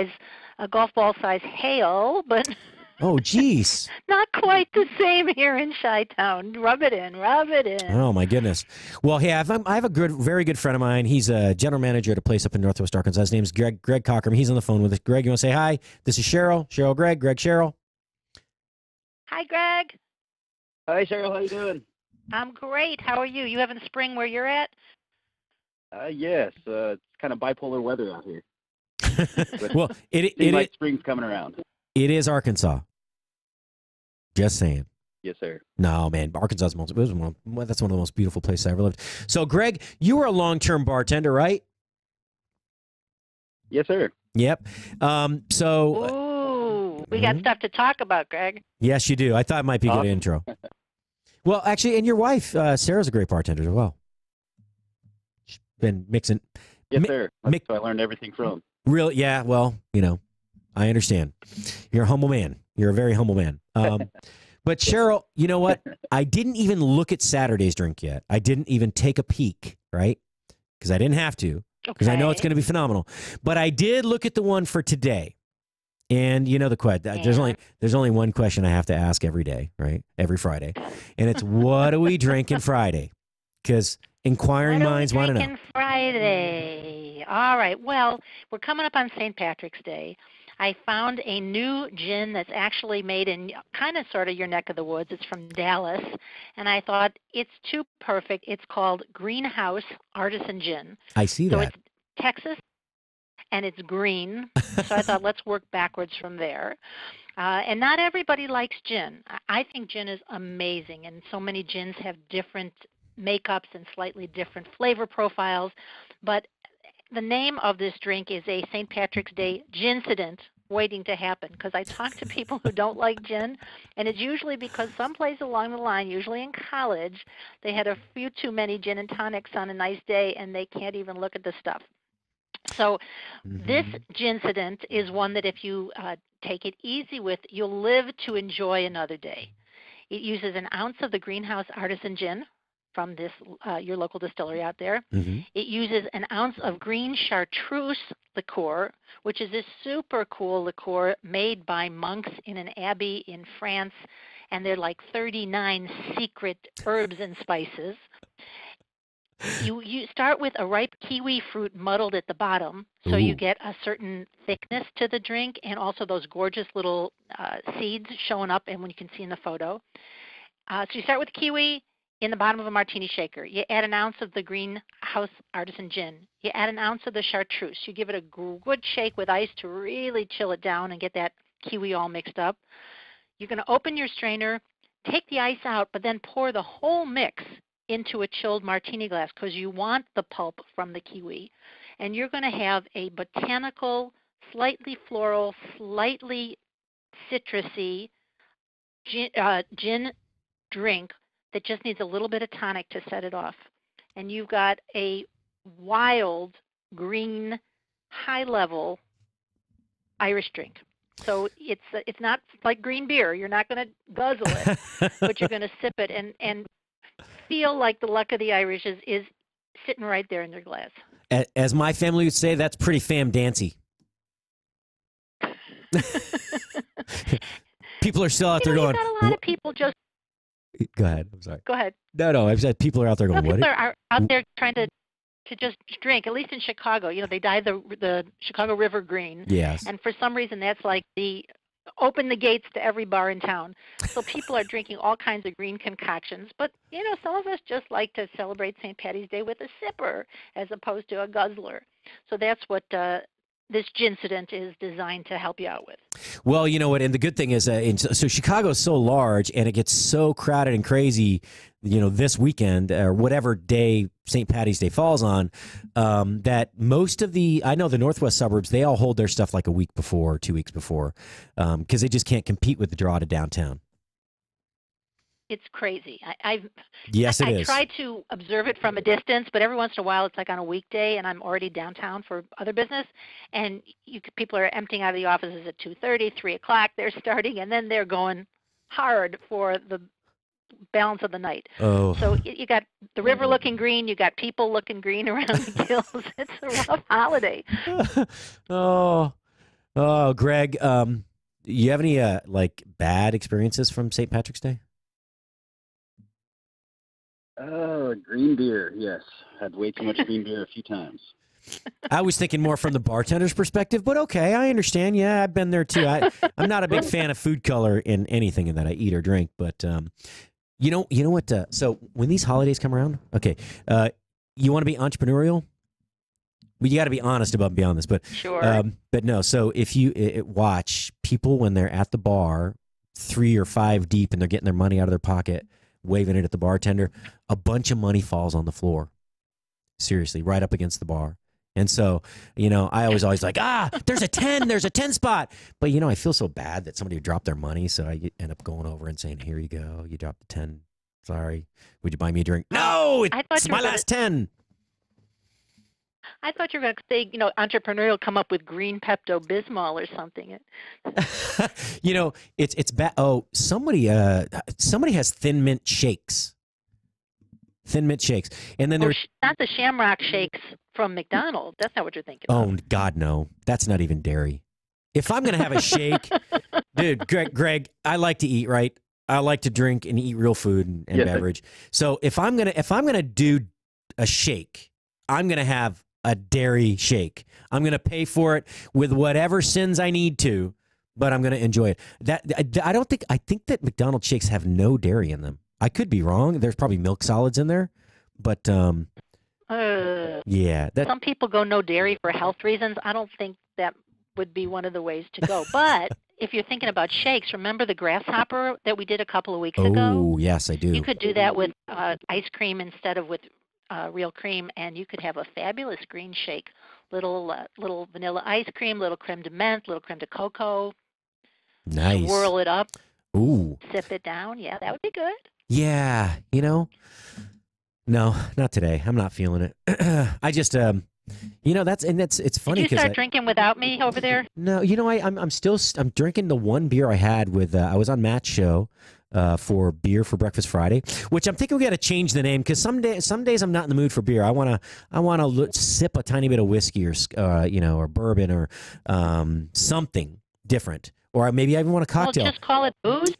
size hail, but Oh, geez. Not quite the same here in Chi-Town. Rub it in, rub it in. Oh, my goodness. Well, hey, I have a very good friend of mine. He's a general manager at a place up in Northwest Arkansas. His name's Greg Cochran. He's on the phone with us. Greg, you want to say hi? This is Cheryl. Cheryl, Greg, Cheryl. Hi, Greg. Hi, Cheryl. How you doing? I'm great. How are you? You having spring where you're at? Yes. It's kind of bipolar weather out here. Well, it like spring's coming around. It is Arkansas. Just saying. Yes, sir. No, man, Arkansas is that's one of the most beautiful places I ever lived. So, Greg, you were a long-term bartender, right? Yes, sir. Yep. Ooh, we got stuff to talk about, Greg. Yes, you do. I thought it might be a good intro. Well, actually, and your wife, Sarah's a great bartender as well. She's been mixing. Yes, sir. That's who I learned everything from. Really? Yeah. Well, I understand. You're a humble man. You're a very humble man. But Cheryl, you know what? I didn't even look at Saturday's drink yet. I didn't even take a peek, right? Because I didn't have to, because I know it's going to be phenomenal. But I did look at the one for today. And you know the question. There's only one question I have to ask every day, right? Every Friday. And it's, what are we drinking Friday? Because inquiring minds want to know. Drinking Friday. All right. Well, we're coming up on St. Patrick's Day. I found a new gin that's actually made in kind of sort of your neck of the woods. It's from Dallas, and I thought it's too perfect. It's called Greenhouse Artisan Gin. I see that. So it's Texas, and it's green. So I thought let's work backwards from there. And not everybody likes gin. I think gin is amazing, and so many gins have different makeups and slightly different flavor profiles, but the name of this drink is a St. Patrick's Day gincident waiting to happen, because I talk to people who don't like gin, and it's usually because someplace along the line, usually in college, they had a few too many gin and tonics on a nice day, and they can't even look at the stuff. So this gincident is one that if you take it easy with, you'll live to enjoy another day. It uses an ounce of the Greenhouse Artisan Gin from this your local distillery out there. It uses an ounce of green chartreuse liqueur, which is this super cool liqueur made by monks in an abbey in France, and they're like 39 secret herbs and spices. You start with a ripe kiwi fruit muddled at the bottom, so you get a certain thickness to the drink, and also those gorgeous little seeds showing up, and when you can see in the photo. So you start with kiwi in the bottom of a martini shaker. You add an ounce of the Greenhouse Artisan Gin. You add an ounce of the chartreuse. You give it a good shake with ice to really chill it down and get that kiwi all mixed up. You're going to open your strainer, take the ice out, but then pour the whole mix into a chilled martini glass, because you want the pulp from the kiwi. And you're going to have a botanical, slightly floral, slightly citrusy gin drink that just needs a little bit of tonic to set it off. And you've got a wild, green, high-level Irish drink. So it's not like green beer. You're not going to guzzle it, but you're going to sip it and feel like the luck of the Irish is sitting right there in their glass. As my family would say, that's pretty fam-dancy. People are still out there going. Got a lot of people just. Go ahead. I'm sorry. Go ahead. No. I've said people are out there going. People are out there trying to just drink. At least in Chicago, they dye the Chicago River green. Yes. And for some reason, that's like open the gates to every bar in town. So people are drinking all kinds of green concoctions. But some of us just like to celebrate St. Patty's Day with a sipper as opposed to a guzzler. So that's what this gincident is designed to help you out with. Well, you know what, and the good thing is, so Chicago is so large, and it gets so crowded and crazy, this weekend or whatever day St. Patty's Day falls on, that most of I know the northwest suburbs, they all hold their stuff like a week before, 2 weeks before, because they just can't compete with the draw to downtown. It's crazy. Yes, it is. I try to observe it from a distance, but every once in a while it's like on a weekday and I'm already downtown for other business, and people are emptying out of the offices at 2:30, 3 o'clock. They're starting, and then they're going hard for the balance of the night. Oh. So you got the river looking green, you got people looking green around the gills. It's a rough holiday. Oh, Greg, You have any like bad experiences from St. Patrick's Day? Green beer, yes. Had way too much green beer a few times. I was thinking more from the bartender's perspective, but okay, I understand. Yeah, I've been there too. I'm not a big fan of food color in anything that I eat or drink, but you know what? So when these holidays come around, okay, you want to be entrepreneurial? Well, you got to be honest above and beyond this, but sure. But no. So if you watch people when they're at the bar, 3 or 5 deep, and they're getting their money out of their pocket, waving it at the bartender, a bunch of money falls on the floor. Seriously, right up against the bar. And so, I always like, there's a 10 spot. But, I feel so bad that somebody would drop their money. So I end up going over and saying, here you go. You dropped the 10. Sorry. Would you buy me a drink? No, it's my last 10. I thought you were going to say, entrepreneurial, come up with green Pepto-Bismol or something. It's bad. Oh, somebody has Thin Mint shakes. Thin Mint shakes. And then there's not the Shamrock shakes from McDonald's. That's not what you're thinking of. Oh, God, no. That's not even dairy. If I'm going to have a shake, dude, Greg, I like to eat, right? I like to drink and eat real food and beverage. So if I'm gonna do a shake, I'm going to have a dairy shake. I'm going to pay for it with whatever sins I need to, but I'm going to enjoy it. I think that McDonald's shakes have no dairy in them. I could be wrong. There's probably milk solids in there, but yeah. Some people go no dairy for health reasons. I don't think that would be one of the ways to go. But if you're thinking about shakes, remember the grasshopper that we did a couple of weeks ago? Oh, yes, I do. You could do that with ice cream instead of with real cream, and you could have a fabulous green shake. Little vanilla ice cream, little creme de menthe, little creme de cocoa. Nice. Swirl it up. Ooh. Sip it down. Yeah, that would be good. Yeah, no, not today. I'm not feeling it. I just, it's funny. Did you start drinking without me over there? No, I'm drinking the one beer I had with. I was on Matt's show for Beer for Breakfast Friday, which I'm thinking we got to change the name because some days I'm not in the mood for beer. I want to sip a tiny bit of whiskey or bourbon or something different, or maybe I even want a cocktail. Well, just call it booze.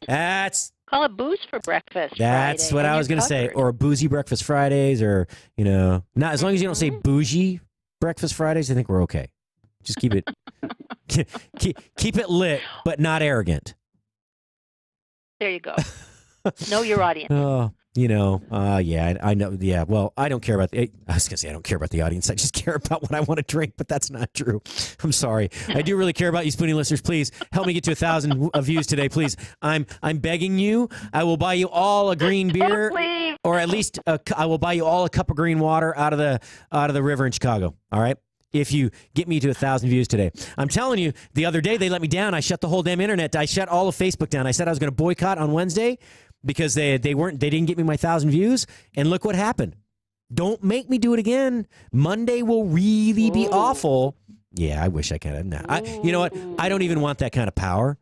Call it booze for breakfast. That's Friday, what I was going to say, or boozy breakfast Fridays, or not as long as you don't say bougie breakfast Fridays. I think we're okay. Just keep it keep it lit, but not arrogant. There you go. Know your audience. Oh, yeah, I know. Yeah, well, I don't care about I was going to say I don't care about the audience. I just care about what I want to drink, but that's not true. I'm sorry. I do really care about you, Spoony listeners. Please help me get to 1,000 views today, please. I'm begging you. I will buy you all a green beer, or at least I will buy you all a cup of green water out of the river in Chicago. All right. If you get me to 1,000 views today. I'm telling you, the other day they let me down. I shut the whole damn internet. I shut all of Facebook down. I said I was going to boycott on Wednesday because they didn't get me my 1,000 views, and look what happened. Don't make me do it again. Monday will really be awful. Yeah, I wish I could. You know what? I don't even want that kind of power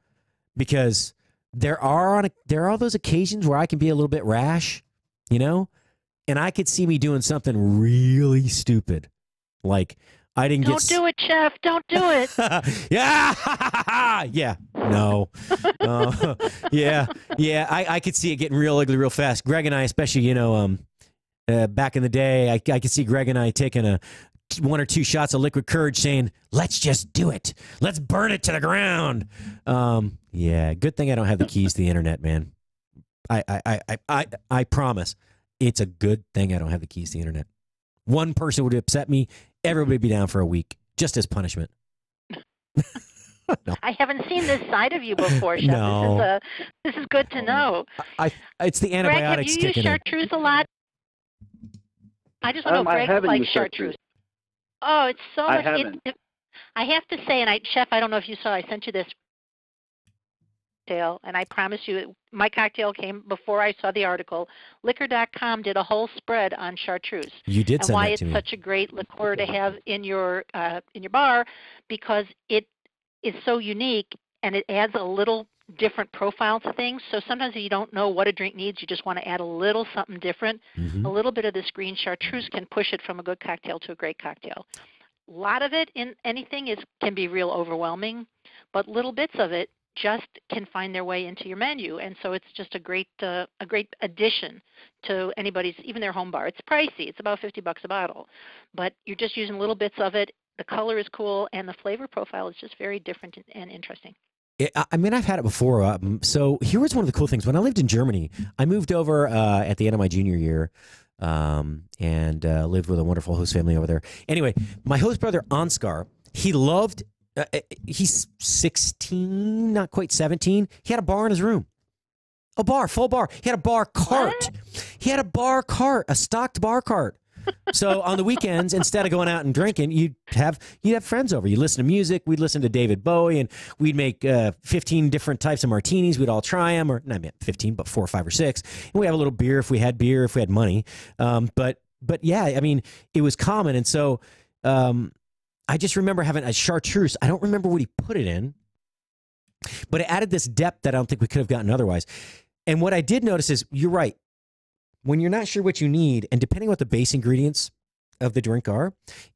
because there are those occasions where I can be a little bit rash, and I could see me doing something really stupid, like. Don't do it, Chef. Don't do it. Yeah. Yeah. No. Yeah. I could see it getting real ugly real fast. Greg and I, especially, back in the day, I could see Greg and I taking 1 or 2 shots of liquid courage saying, let's just do it. Let's burn it to the ground. Yeah. Good thing I don't have the keys to the internet, man. I promise. It's a good thing I don't have the keys to the internet. One person would upset me. Everybody would be down for a week, just as punishment. No. I haven't seen this side of you before, Chef. No. This is good to know. It's the antibiotics Greg, have you used chartreuse a lot? I just want to know if Greg likes chartreuse. Oh, it's so much. I have to say, Chef, I don't know if you saw, I sent you this cocktail, and I promise you, my cocktail came before I saw the article. Liquor.com did a whole spread on chartreuse. You did send that to me. And why it's such a great liqueur to have in your bar, because it is so unique and it adds a little different profile to things. So sometimes if you don't know what a drink needs, you just want to add a little something different. Mm-hmm. A little bit of this green chartreuse can push it from a good cocktail to a great cocktail. A lot of it in anything can be real overwhelming, but little bits of it just can find their way into your menu. And so it's just a great addition to anybody's, even their home bar. It's pricey. It's about $50 a bottle, but you're just using little bits of it. The color is cool, and the flavor profile is just very different and interesting. I mean, I've had it before. So here was one of the cool things. When I lived in Germany, I moved over at the end of my junior year and lived with a wonderful host family over there. Anyway, my host brother, Ansgar, he loved, he's 16, not quite 17. He had a bar in his room. A bar, full bar. He had a bar cart. What? He had a bar cart, a stocked bar cart. So on the weekends, instead of going out and drinking, you'd have friends over. You listen to music. We'd listen to David Bowie, and we'd make 15 different types of martinis. We'd all try them, or not 15, but 4 or 5 or 6. And we have a little beer if we had money. But yeah, I mean, it was common, and so I just remember having a chartreuse. I don't remember what he put it in, but it added this depth that I don't think we could have gotten otherwise. And what I did notice is, you're right. When you're not sure what you need, and depending on what the base ingredients of the drink are,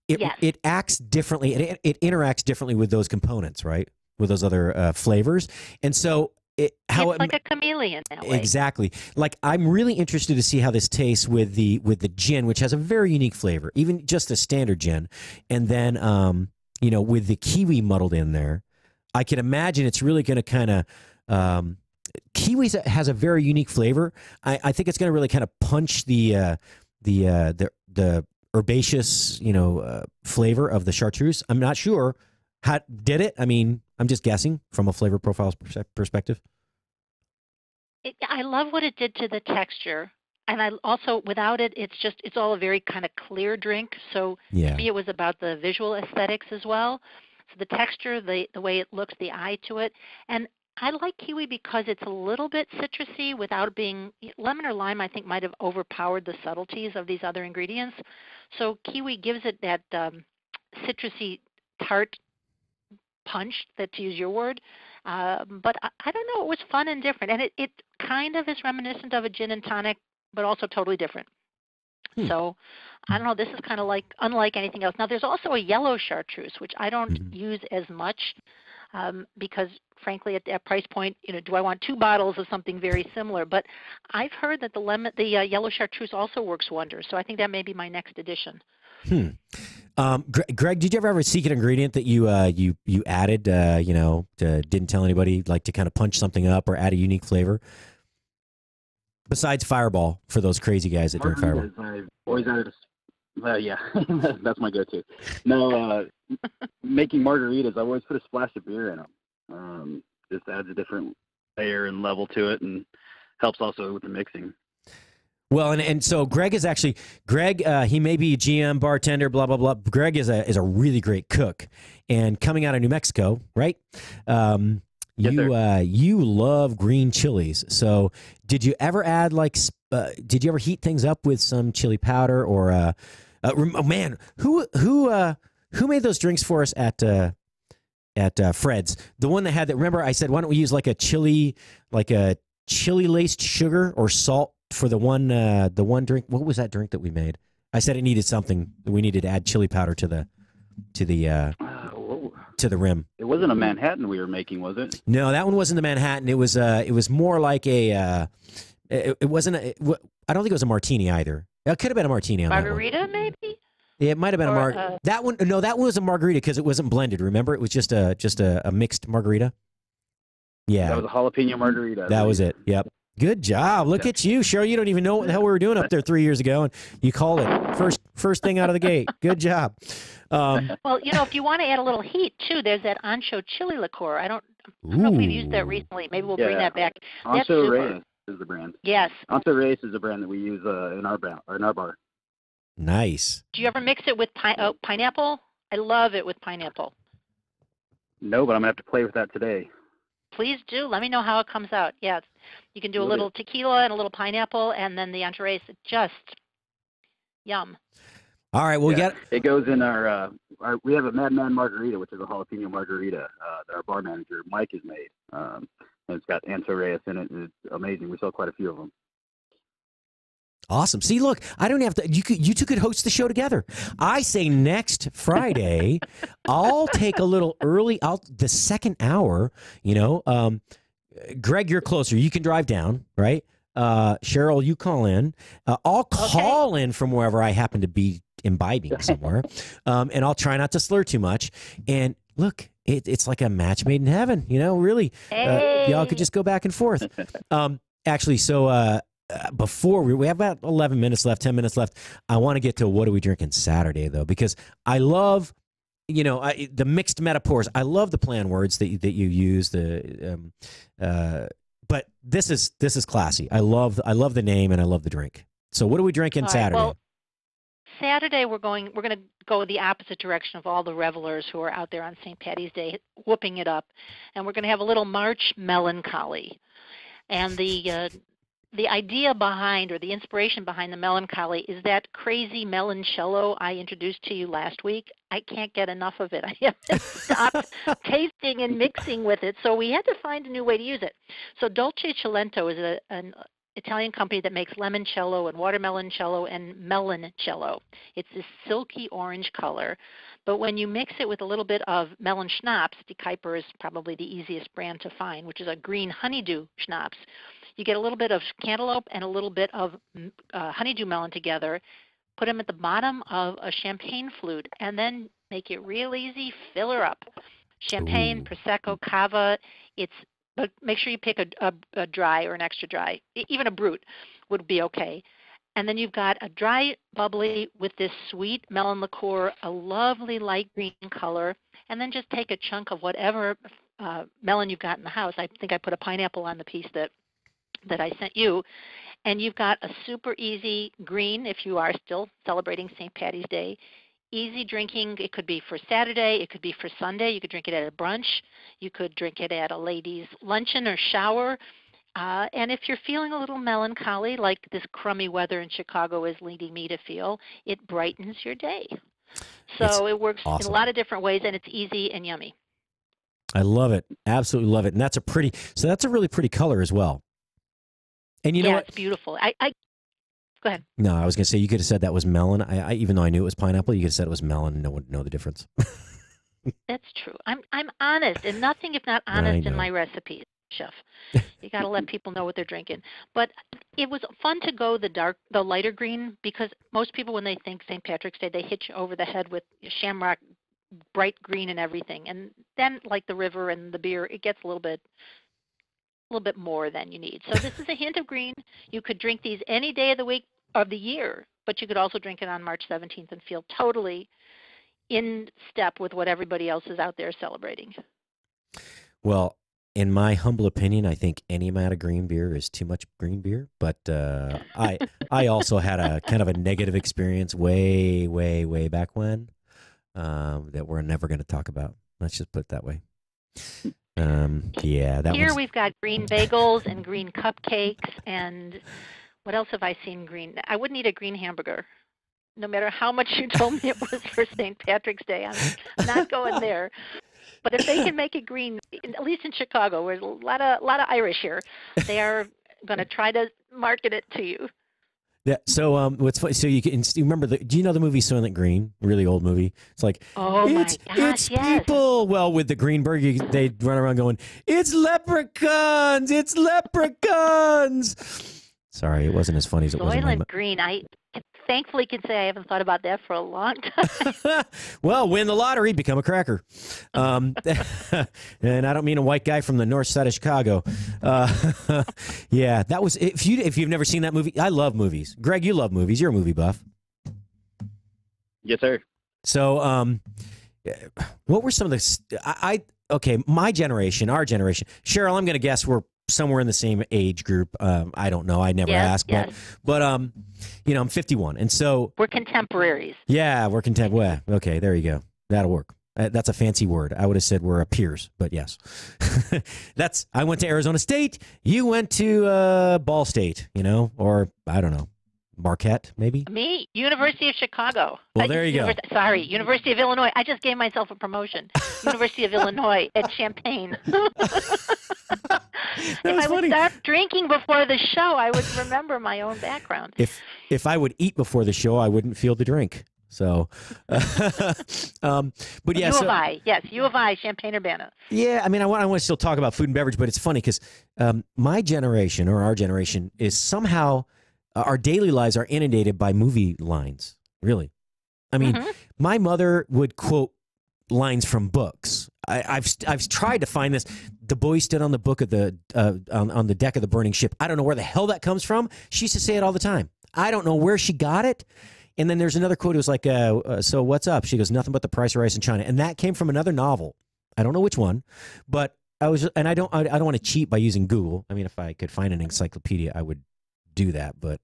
it acts differently. It interacts differently with those components, right? With those other flavors. And so it's like a chameleon that way. Exactly. Like, I'm really interested to see how this tastes with the gin, which has a very unique flavor, even just a standard gin. And then, with the kiwi muddled in there, I can imagine it's really going to kind of, kiwi has a very unique flavor. I think it's going to really kind of punch the herbaceous, flavor of the chartreuse. I'm not sure how did it. I mean, I'm just guessing from a flavor profile perspective. I love what it did to the texture. And I also, without it, it's all a very kind of clear drink. So to me, it was about the visual aesthetics as well. So the texture, the way it looks, the eye to it. And I like kiwi because it's a little bit citrusy without being – lemon or lime, I think, might have overpowered the subtleties of these other ingredients. So kiwi gives it that citrusy tart punch, to use your word. But I don't know. It was fun and different. And it kind of is reminiscent of a gin and tonic, but also totally different. So I don't know. This is kind of unlike anything else. Now, there's also a yellow chartreuse, which I don't use as much because – frankly, at that price point, do I want 2 bottles of something very similar? But I've heard that the yellow chartreuse also works wonders. So I think that may be my next addition. Greg, did you ever have a secret ingredient that you added, didn't tell anybody, like to kind of punch something up or add a unique flavor? Besides Fireball, for those crazy guys that drink Fireball. I've always added yeah, that's my go-to. No, making margaritas, I always put a splash of beer in them. Just adds a different layer and level to it, and helps also with the mixing. Well, and so Greg is actually he may be GM, bartender, blah blah blah. Greg is a really great cook, and coming out of New Mexico, right? You love green chilies. So did you ever add did you ever heat things up with some chili powder or who made those drinks for us at Fred's? The one that had that. Remember, I said, why don't we use like a chili laced sugar or salt for the one drink? What was that drink that we made? I said it needed something. We needed to add chili powder to the rim. It wasn't a Manhattan we were making, was it? No, that one wasn't the Manhattan. It was more like a. It wasn't. I don't think it was a martini either. It could have been a martini on margarita, that one. maybe. Yeah, it might have been a margarita. That one, no, that one was a margarita because it wasn't blended. Remember, it was just a mixed margarita. Yeah, that was a jalapeno margarita. That was it. Yep. Good job. Look at you, Cheryl. You don't even know what the hell we were doing up there 3 years ago, and you call it first thing out of the gate. Good job. Well, if you want to add a little heat too, there's that ancho chili liqueur. I don't know if we've used that recently. Maybe we'll bring that back. Ancho Reyes is the brand. Yes. Ancho Reyes is the brand that we use in our bar. Nice. Do you ever mix it with pineapple? I love it with pineapple. No, but I'm going to have to play with that today. Please do. Let me know how it comes out. Yes. You can do a little tequila and a little pineapple, and then the entrees. Just yum. All right. Well, it goes in our we have a Madman Margarita, which is a jalapeno margarita that our bar manager, Mike, has made. And it's got Ancho Reyes in it, and it's amazing. We sell quite a few of them. Awesome. See, look, I don't have to. You two could host the show together. I say next Friday, I'll take a little early. The second hour. Greg, you're closer. You can drive down, right? Cheryl, you call in. I'll call in from wherever I happen to be imbibing somewhere, and I'll try not to slur too much. And look, it's like a match made in heaven. Really, y'all could just go back and forth. Actually, so. Before we have about 11 minutes left, 10 minutes left. I want to get to what are we drinking Saturday, though, because I love, the mixed metaphors. I love the planned words that you use. But this is classy. I love the name and I love the drink. So what are we drinking Saturday? Well, Saturday we're going to go the opposite direction of all the revelers who are out there on St. Patty's Day, whooping it up, and we're going to have a little March melancholy, and the idea behind, or the inspiration behind the melancholy, is that crazy meloncello I introduced to you last week. I can't get enough of it. I haven't stopped tasting and mixing with it, so we had to find a new way to use it. So Dolce Cilento is an Italian company that makes limoncello and watermeloncello and meloncello. It's this silky orange color, but when you mix it with a little bit of melon schnapps, Die Kuyper is probably the easiest brand to find, which is a green honeydew schnapps. You get a little bit of cantaloupe and a little bit of honeydew melon together, put them at the bottom of a champagne flute, and then make it real easy, fill her up. Champagne, Prosecco, Cava, but make sure you pick a dry or an extra dry. Even a brut would be okay. And then you've got a dry bubbly with this sweet melon liqueur, a lovely light green color, and then just take a chunk of whatever melon you've got in the house. I think I put a pineapple on the piece that I sent you, and you've got a super easy green if you are still celebrating St. Patty's Day. Easy drinking. It could be for Saturday. It could be for Sunday. You could drink it at a brunch. You could drink it at a ladies' luncheon or shower. And if you're feeling a little melancholy, like this crummy weather in Chicago is leading me to feel, it brightens your day. So it works in a lot of different ways, and it's easy and yummy. I love it. Absolutely love it. And that's a really pretty color as well. And you know what? It's beautiful. I go ahead. No, I was going to say you could have said that was melon. I even though I knew it was pineapple, you could have said it was melon, and no one would know the difference. That's true. I'm honest, and nothing if not honest in my recipes, Chef. You got to let people know what they're drinking. But it was fun to go the lighter green, because most people, when they think St. Patrick's Day, they hit you over the head with shamrock, bright green and everything, and then like the river and the beer, it gets a little bit more than you need. So this is a hint of green. You could drink these any day of the week of the year, but you could also drink it on March 17th and feel totally in step with what everybody else is out there celebrating. Well, in my humble opinion, I think any amount of green beer is too much green beer. But I also had a kind of a negative experience way, way, way back when that we're never going to talk about. Let's just put it that way. Here we've got green bagels and green cupcakes, and what else have I seen green? I wouldn't eat a green hamburger, no matter how much you told me it was for St. Patrick's Day. I'm not going there. But if they can make it green, at least in Chicago, where there's a lot of Irish here, they are going to try to market it to you. Yeah. So what's funny? So you remember do you know the movie Soylent Green? Really old movie. It's like, it's people. Well, with the green burger, they run around going, "It's leprechauns! It's leprechauns!" Sorry, it wasn't as funny as it was. Soylent Green. I thankfully can say I haven't thought about that for a long time. Well, win the lottery, become a cracker. And I don't mean a white guy from the north side of Chicago. Yeah, that was, if you've never seen that movie, I love movies. Greg, you love movies. You're a movie buff. Yes, sir. So, what were some of the, my generation, our generation, Cheryl, I'm going to guess we're somewhere in the same age group. I don't know. I never asked, but I'm 51, and so we're contemporaries. Yeah, we're contemporaries. Well, okay, there you go. That'll work. That's a fancy word. I would have said we're peers, but yes, I went to Arizona State. You went to Ball State, or I don't know, Marquette, maybe? Me, University of Chicago. Well, there you go. Sorry, University of Illinois. I just gave myself a promotion. University of Illinois at Champaign. If I would stop drinking before the show, I would remember my own background. If I would eat before the show, I wouldn't feel the drink. So, but yeah. U of I, yes, U of I, Champaign-Urbana. Yeah, I mean, I want to still talk about food and beverage, but it's funny because my generation or our generation is somehow our daily lives are inundated by movie lines. Really, I mean, my mother would quote lines from books. I've tried to find this. The boy stood on the book of the on the deck of the burning ship. I don't know where the hell that comes from. She used to say it all the time. I don't know where she got it. And then there's another quote. It was like, "So what's up?" She goes, "Nothing but the price of rice in China." And that came from another novel. I don't know which one, but I don't want to cheat by using Google. I mean, if I could find an encyclopedia, I would do that. But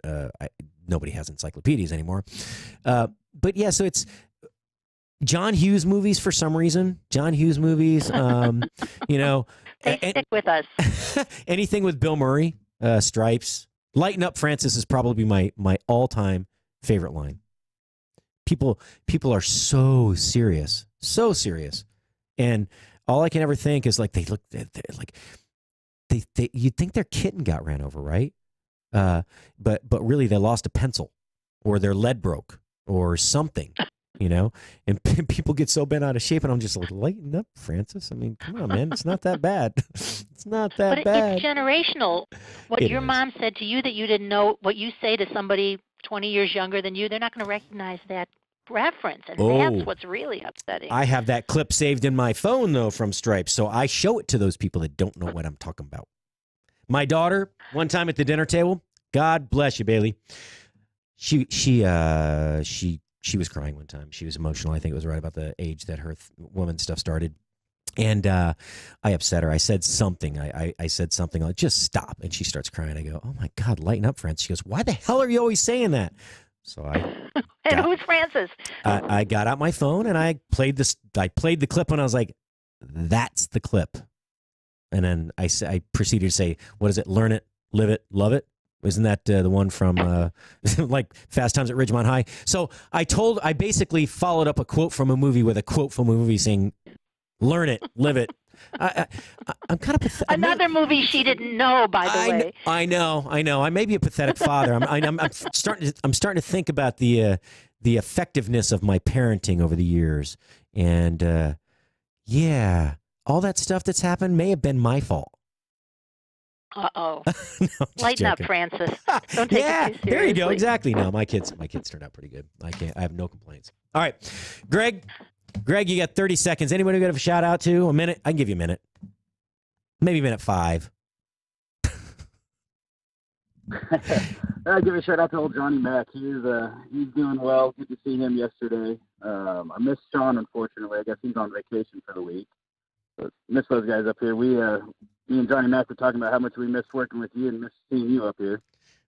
nobody has encyclopedias anymore. But yeah, so it's John Hughes movies for some reason. John Hughes movies, you know, they stick with us. Anything with Bill Murray, Stripes, "Lighten Up, Francis" is probably my all-time favorite line. People are so serious, and all I can ever think is like they look like they you'd think their kitten got ran over, right? But really they lost a pencil, or their lead broke, or something. You know, and people get so bent out of shape, and I'm just like, lighten up, Francis. I mean, come on, man. It's not that bad. It's not that bad. It's generational. What your mom said to you that you didn't know, what you say to somebody 20 years younger than you, they're not going to recognize that reference. And that's what's really upsetting. I have that clip saved in my phone, though, from Stripes, so I show it to those people that don't know what I'm talking about. My daughter, one time at the dinner table, God bless you, Bailey, she was crying one time. She was emotional. I think it was right about the age that her woman stuff started. And I upset her. I said something. I said something like, "Just stop." And she starts crying. I go, "Oh, my God, lighten up, Francis." She goes, "Why the hell are you always saying that?" So and who's Francis? I got out my phone and I played the clip, and I was like, "That's the clip." And then I proceeded to say, "What is it? Learn it, live it, love it." Isn't that the one from like Fast Times at Ridgemont High? So I basically followed up a quote from a movie with a quote from a movie saying, "Learn it, live it." I'm kind of pathetic. Another movie she didn't know, by the way. I know. I may be a pathetic father. I'm starting to think about the effectiveness of my parenting over the years, and yeah, all that stuff that's happened may have been my fault. Uh-oh. No, lighten up, Francis. Don't take it too seriously. There you go. Exactly. No, my kids turned out pretty good. I have no complaints. All right, Greg, you got 30 seconds. Anybody got a shout out to? A minute? I can give you a minute. Maybe minute 5. I'll give a shout out to old Johnny Mac. He's doing well. Good to see him yesterday. I missed Sean, unfortunately. I guess he's on vacation for the week. But miss those guys up here. Me and Johnny Mac were talking about how much we miss working with you and miss seeing you up here.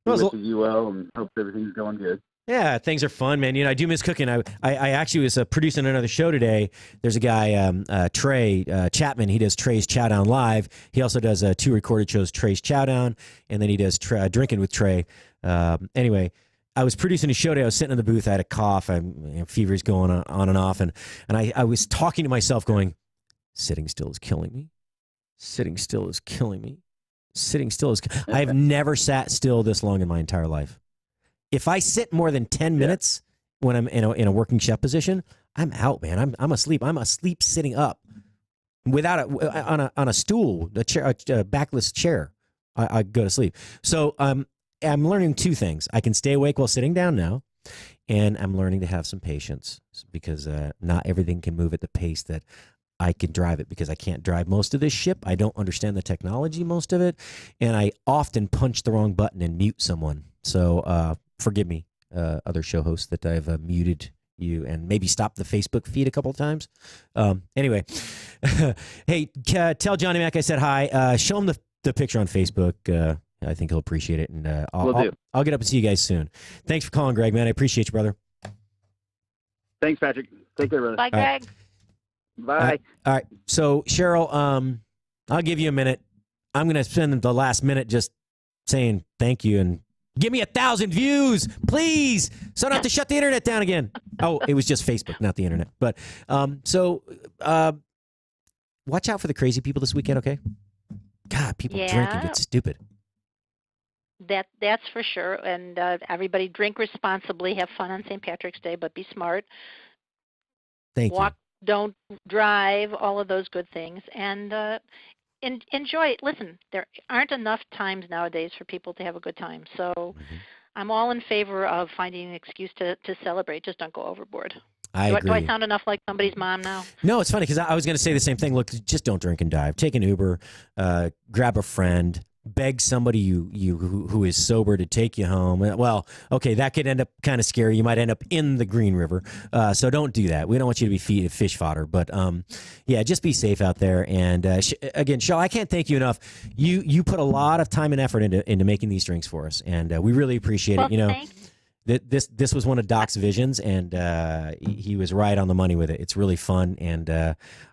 Wishes you well and hope everything's going good. Yeah, things are fun, man. You know, I do miss cooking. I actually was producing another show today. There's a guy, Trey Chapman. He does Trey's Chowdown Live. He also does 2 recorded shows, Trey's Chowdown, and then he does Drinking with Trey. Anyway, I was producing a show today. I was sitting in the booth. I had a cough. Fever's going on and off. And I was talking to myself going, sitting still is killing me. Sitting still is killing me. Sitting still is. I've never sat still this long in my entire life. If I sit more than 10 minutes when I'm in a working chef position, I'm out, man. I'm asleep. I'm asleep sitting up, without on a stool, a chair, a backless chair. I go to sleep. So I'm learning 2 things. I can stay awake while sitting down now, and I'm learning to have some patience because not everything can move at the pace that I can drive it, because I can't drive most of this ship. I don't understand the technology, most of it, and I often punch the wrong button and mute someone. So forgive me, other show hosts, that I've muted you and maybe stopped the Facebook feed a couple of times. Anyway, hey, tell Johnny Mac I said hi. Show him the picture on Facebook. I think he'll appreciate it, and I'll get up and see you guys soon. Thanks for calling, Greg, man. I appreciate you, brother. Thanks, Patrick. Take care, brother. Bye, Greg. Bye. All right. So, Cheryl, I'll give you a minute. I'm going to spend the last minute just saying thank you and give me 1,000 views, please, so I don't have to shut the internet down again. Oh, it was just Facebook, not the internet. But watch out for the crazy people this weekend, okay? God, people people Yeah. drink and get stupid. That's for sure. And everybody drink responsibly, have fun on St. Patrick's Day, but be smart. Thank Walk, don't drive, all of those good things. And enjoy it. Listen, there aren't enough times nowadays for people to have a good time. So I'm all in favor of finding an excuse to celebrate. Just don't go overboard. I agree. Do I sound enough like somebody's mom now? No, it's funny because I was going to say the same thing. Look, just don't drink and drive. Take an Uber, grab a friend, beg somebody who is sober to take you home. Well, okay, that could end up kind of scary. You might end up in the Green River. So don't do that. We don't want you to be fish fodder. But yeah, just be safe out there. And again, Shaw, I can't thank you enough. You put a lot of time and effort into making these drinks for us, and we really appreciate it. You know, this was one of Doc's visions, and he was right on the money with it. It's really fun, and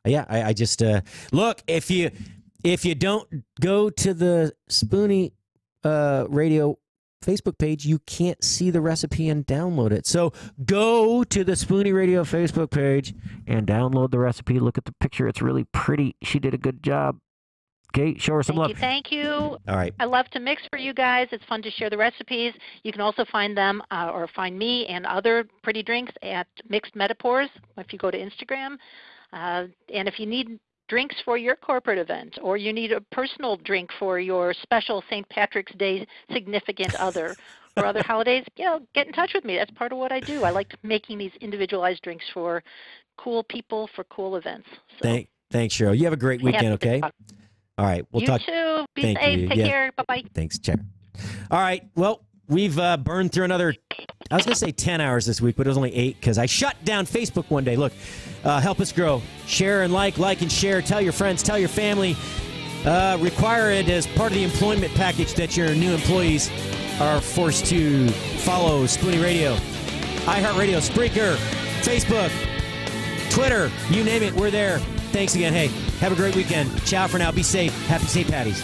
yeah, I just look, if you don't go to the Spoony Radio Facebook page, you can't see the recipe and download it. So go to the Spoony Radio Facebook page and download the recipe. Look at the picture. It's really pretty. She did a good job. Okay, show her some love. Thank you. All right. I love to mix for you guys. It's fun to share the recipes. You can also find them or find me and other pretty drinks at Mixed Metaphors if you go to Instagram. And if you need drinks for your corporate event, or you need a personal drink for your special St. Patrick's Day significant other, or other holidays, get in touch with me. That's part of what I do. I like making these individualized drinks for cool people for cool events. So, thanks, Cheryl. You have a great weekend, okay? All right. We'll talk. You too. Be safe. Take care. Bye-bye. Thanks, Chair. All right. Well, we've burned through another, I was going to say 10 hours this week, but it was only 8 because I shut down Facebook one day. Look, help us grow. Share and like and share. Tell your friends. Tell your family. Require it as part of the employment package that your new employees are forced to follow Spoony Radio, iHeartRadio, Spreaker, Facebook, Twitter, you name it, we're there. Thanks again. Hey, have a great weekend. Ciao for now. Be safe. Happy St. Patty's.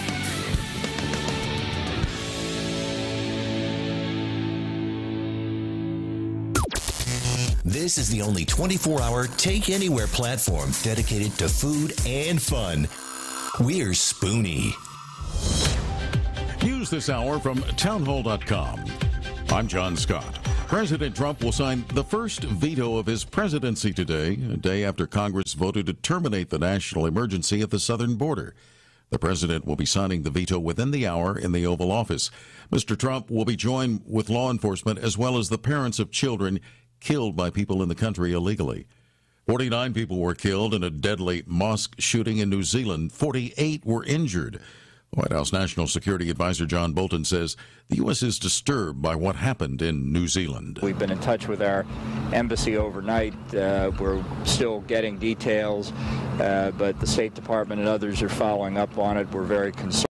This is the only 24-hour take-anywhere platform dedicated to food and fun. We're Spoony. News this hour from townhall.com. I'm John Scott. President Trump will sign the first veto of his presidency today, a day after Congress voted to terminate the national emergency at the southern border. The president will be signing the veto within the hour in the Oval Office. Mr. Trump will be joined with law enforcement as well as the parents of children killed by people in the country illegally. 49 people were killed in a deadly mosque shooting in New Zealand. 48 were injured. White House National Security Advisor John Bolton says the U.S. is disturbed by what happened in New Zealand. We've been in touch with our embassy overnight. We're still getting details, but the State Department and others are following up on it. We're very concerned.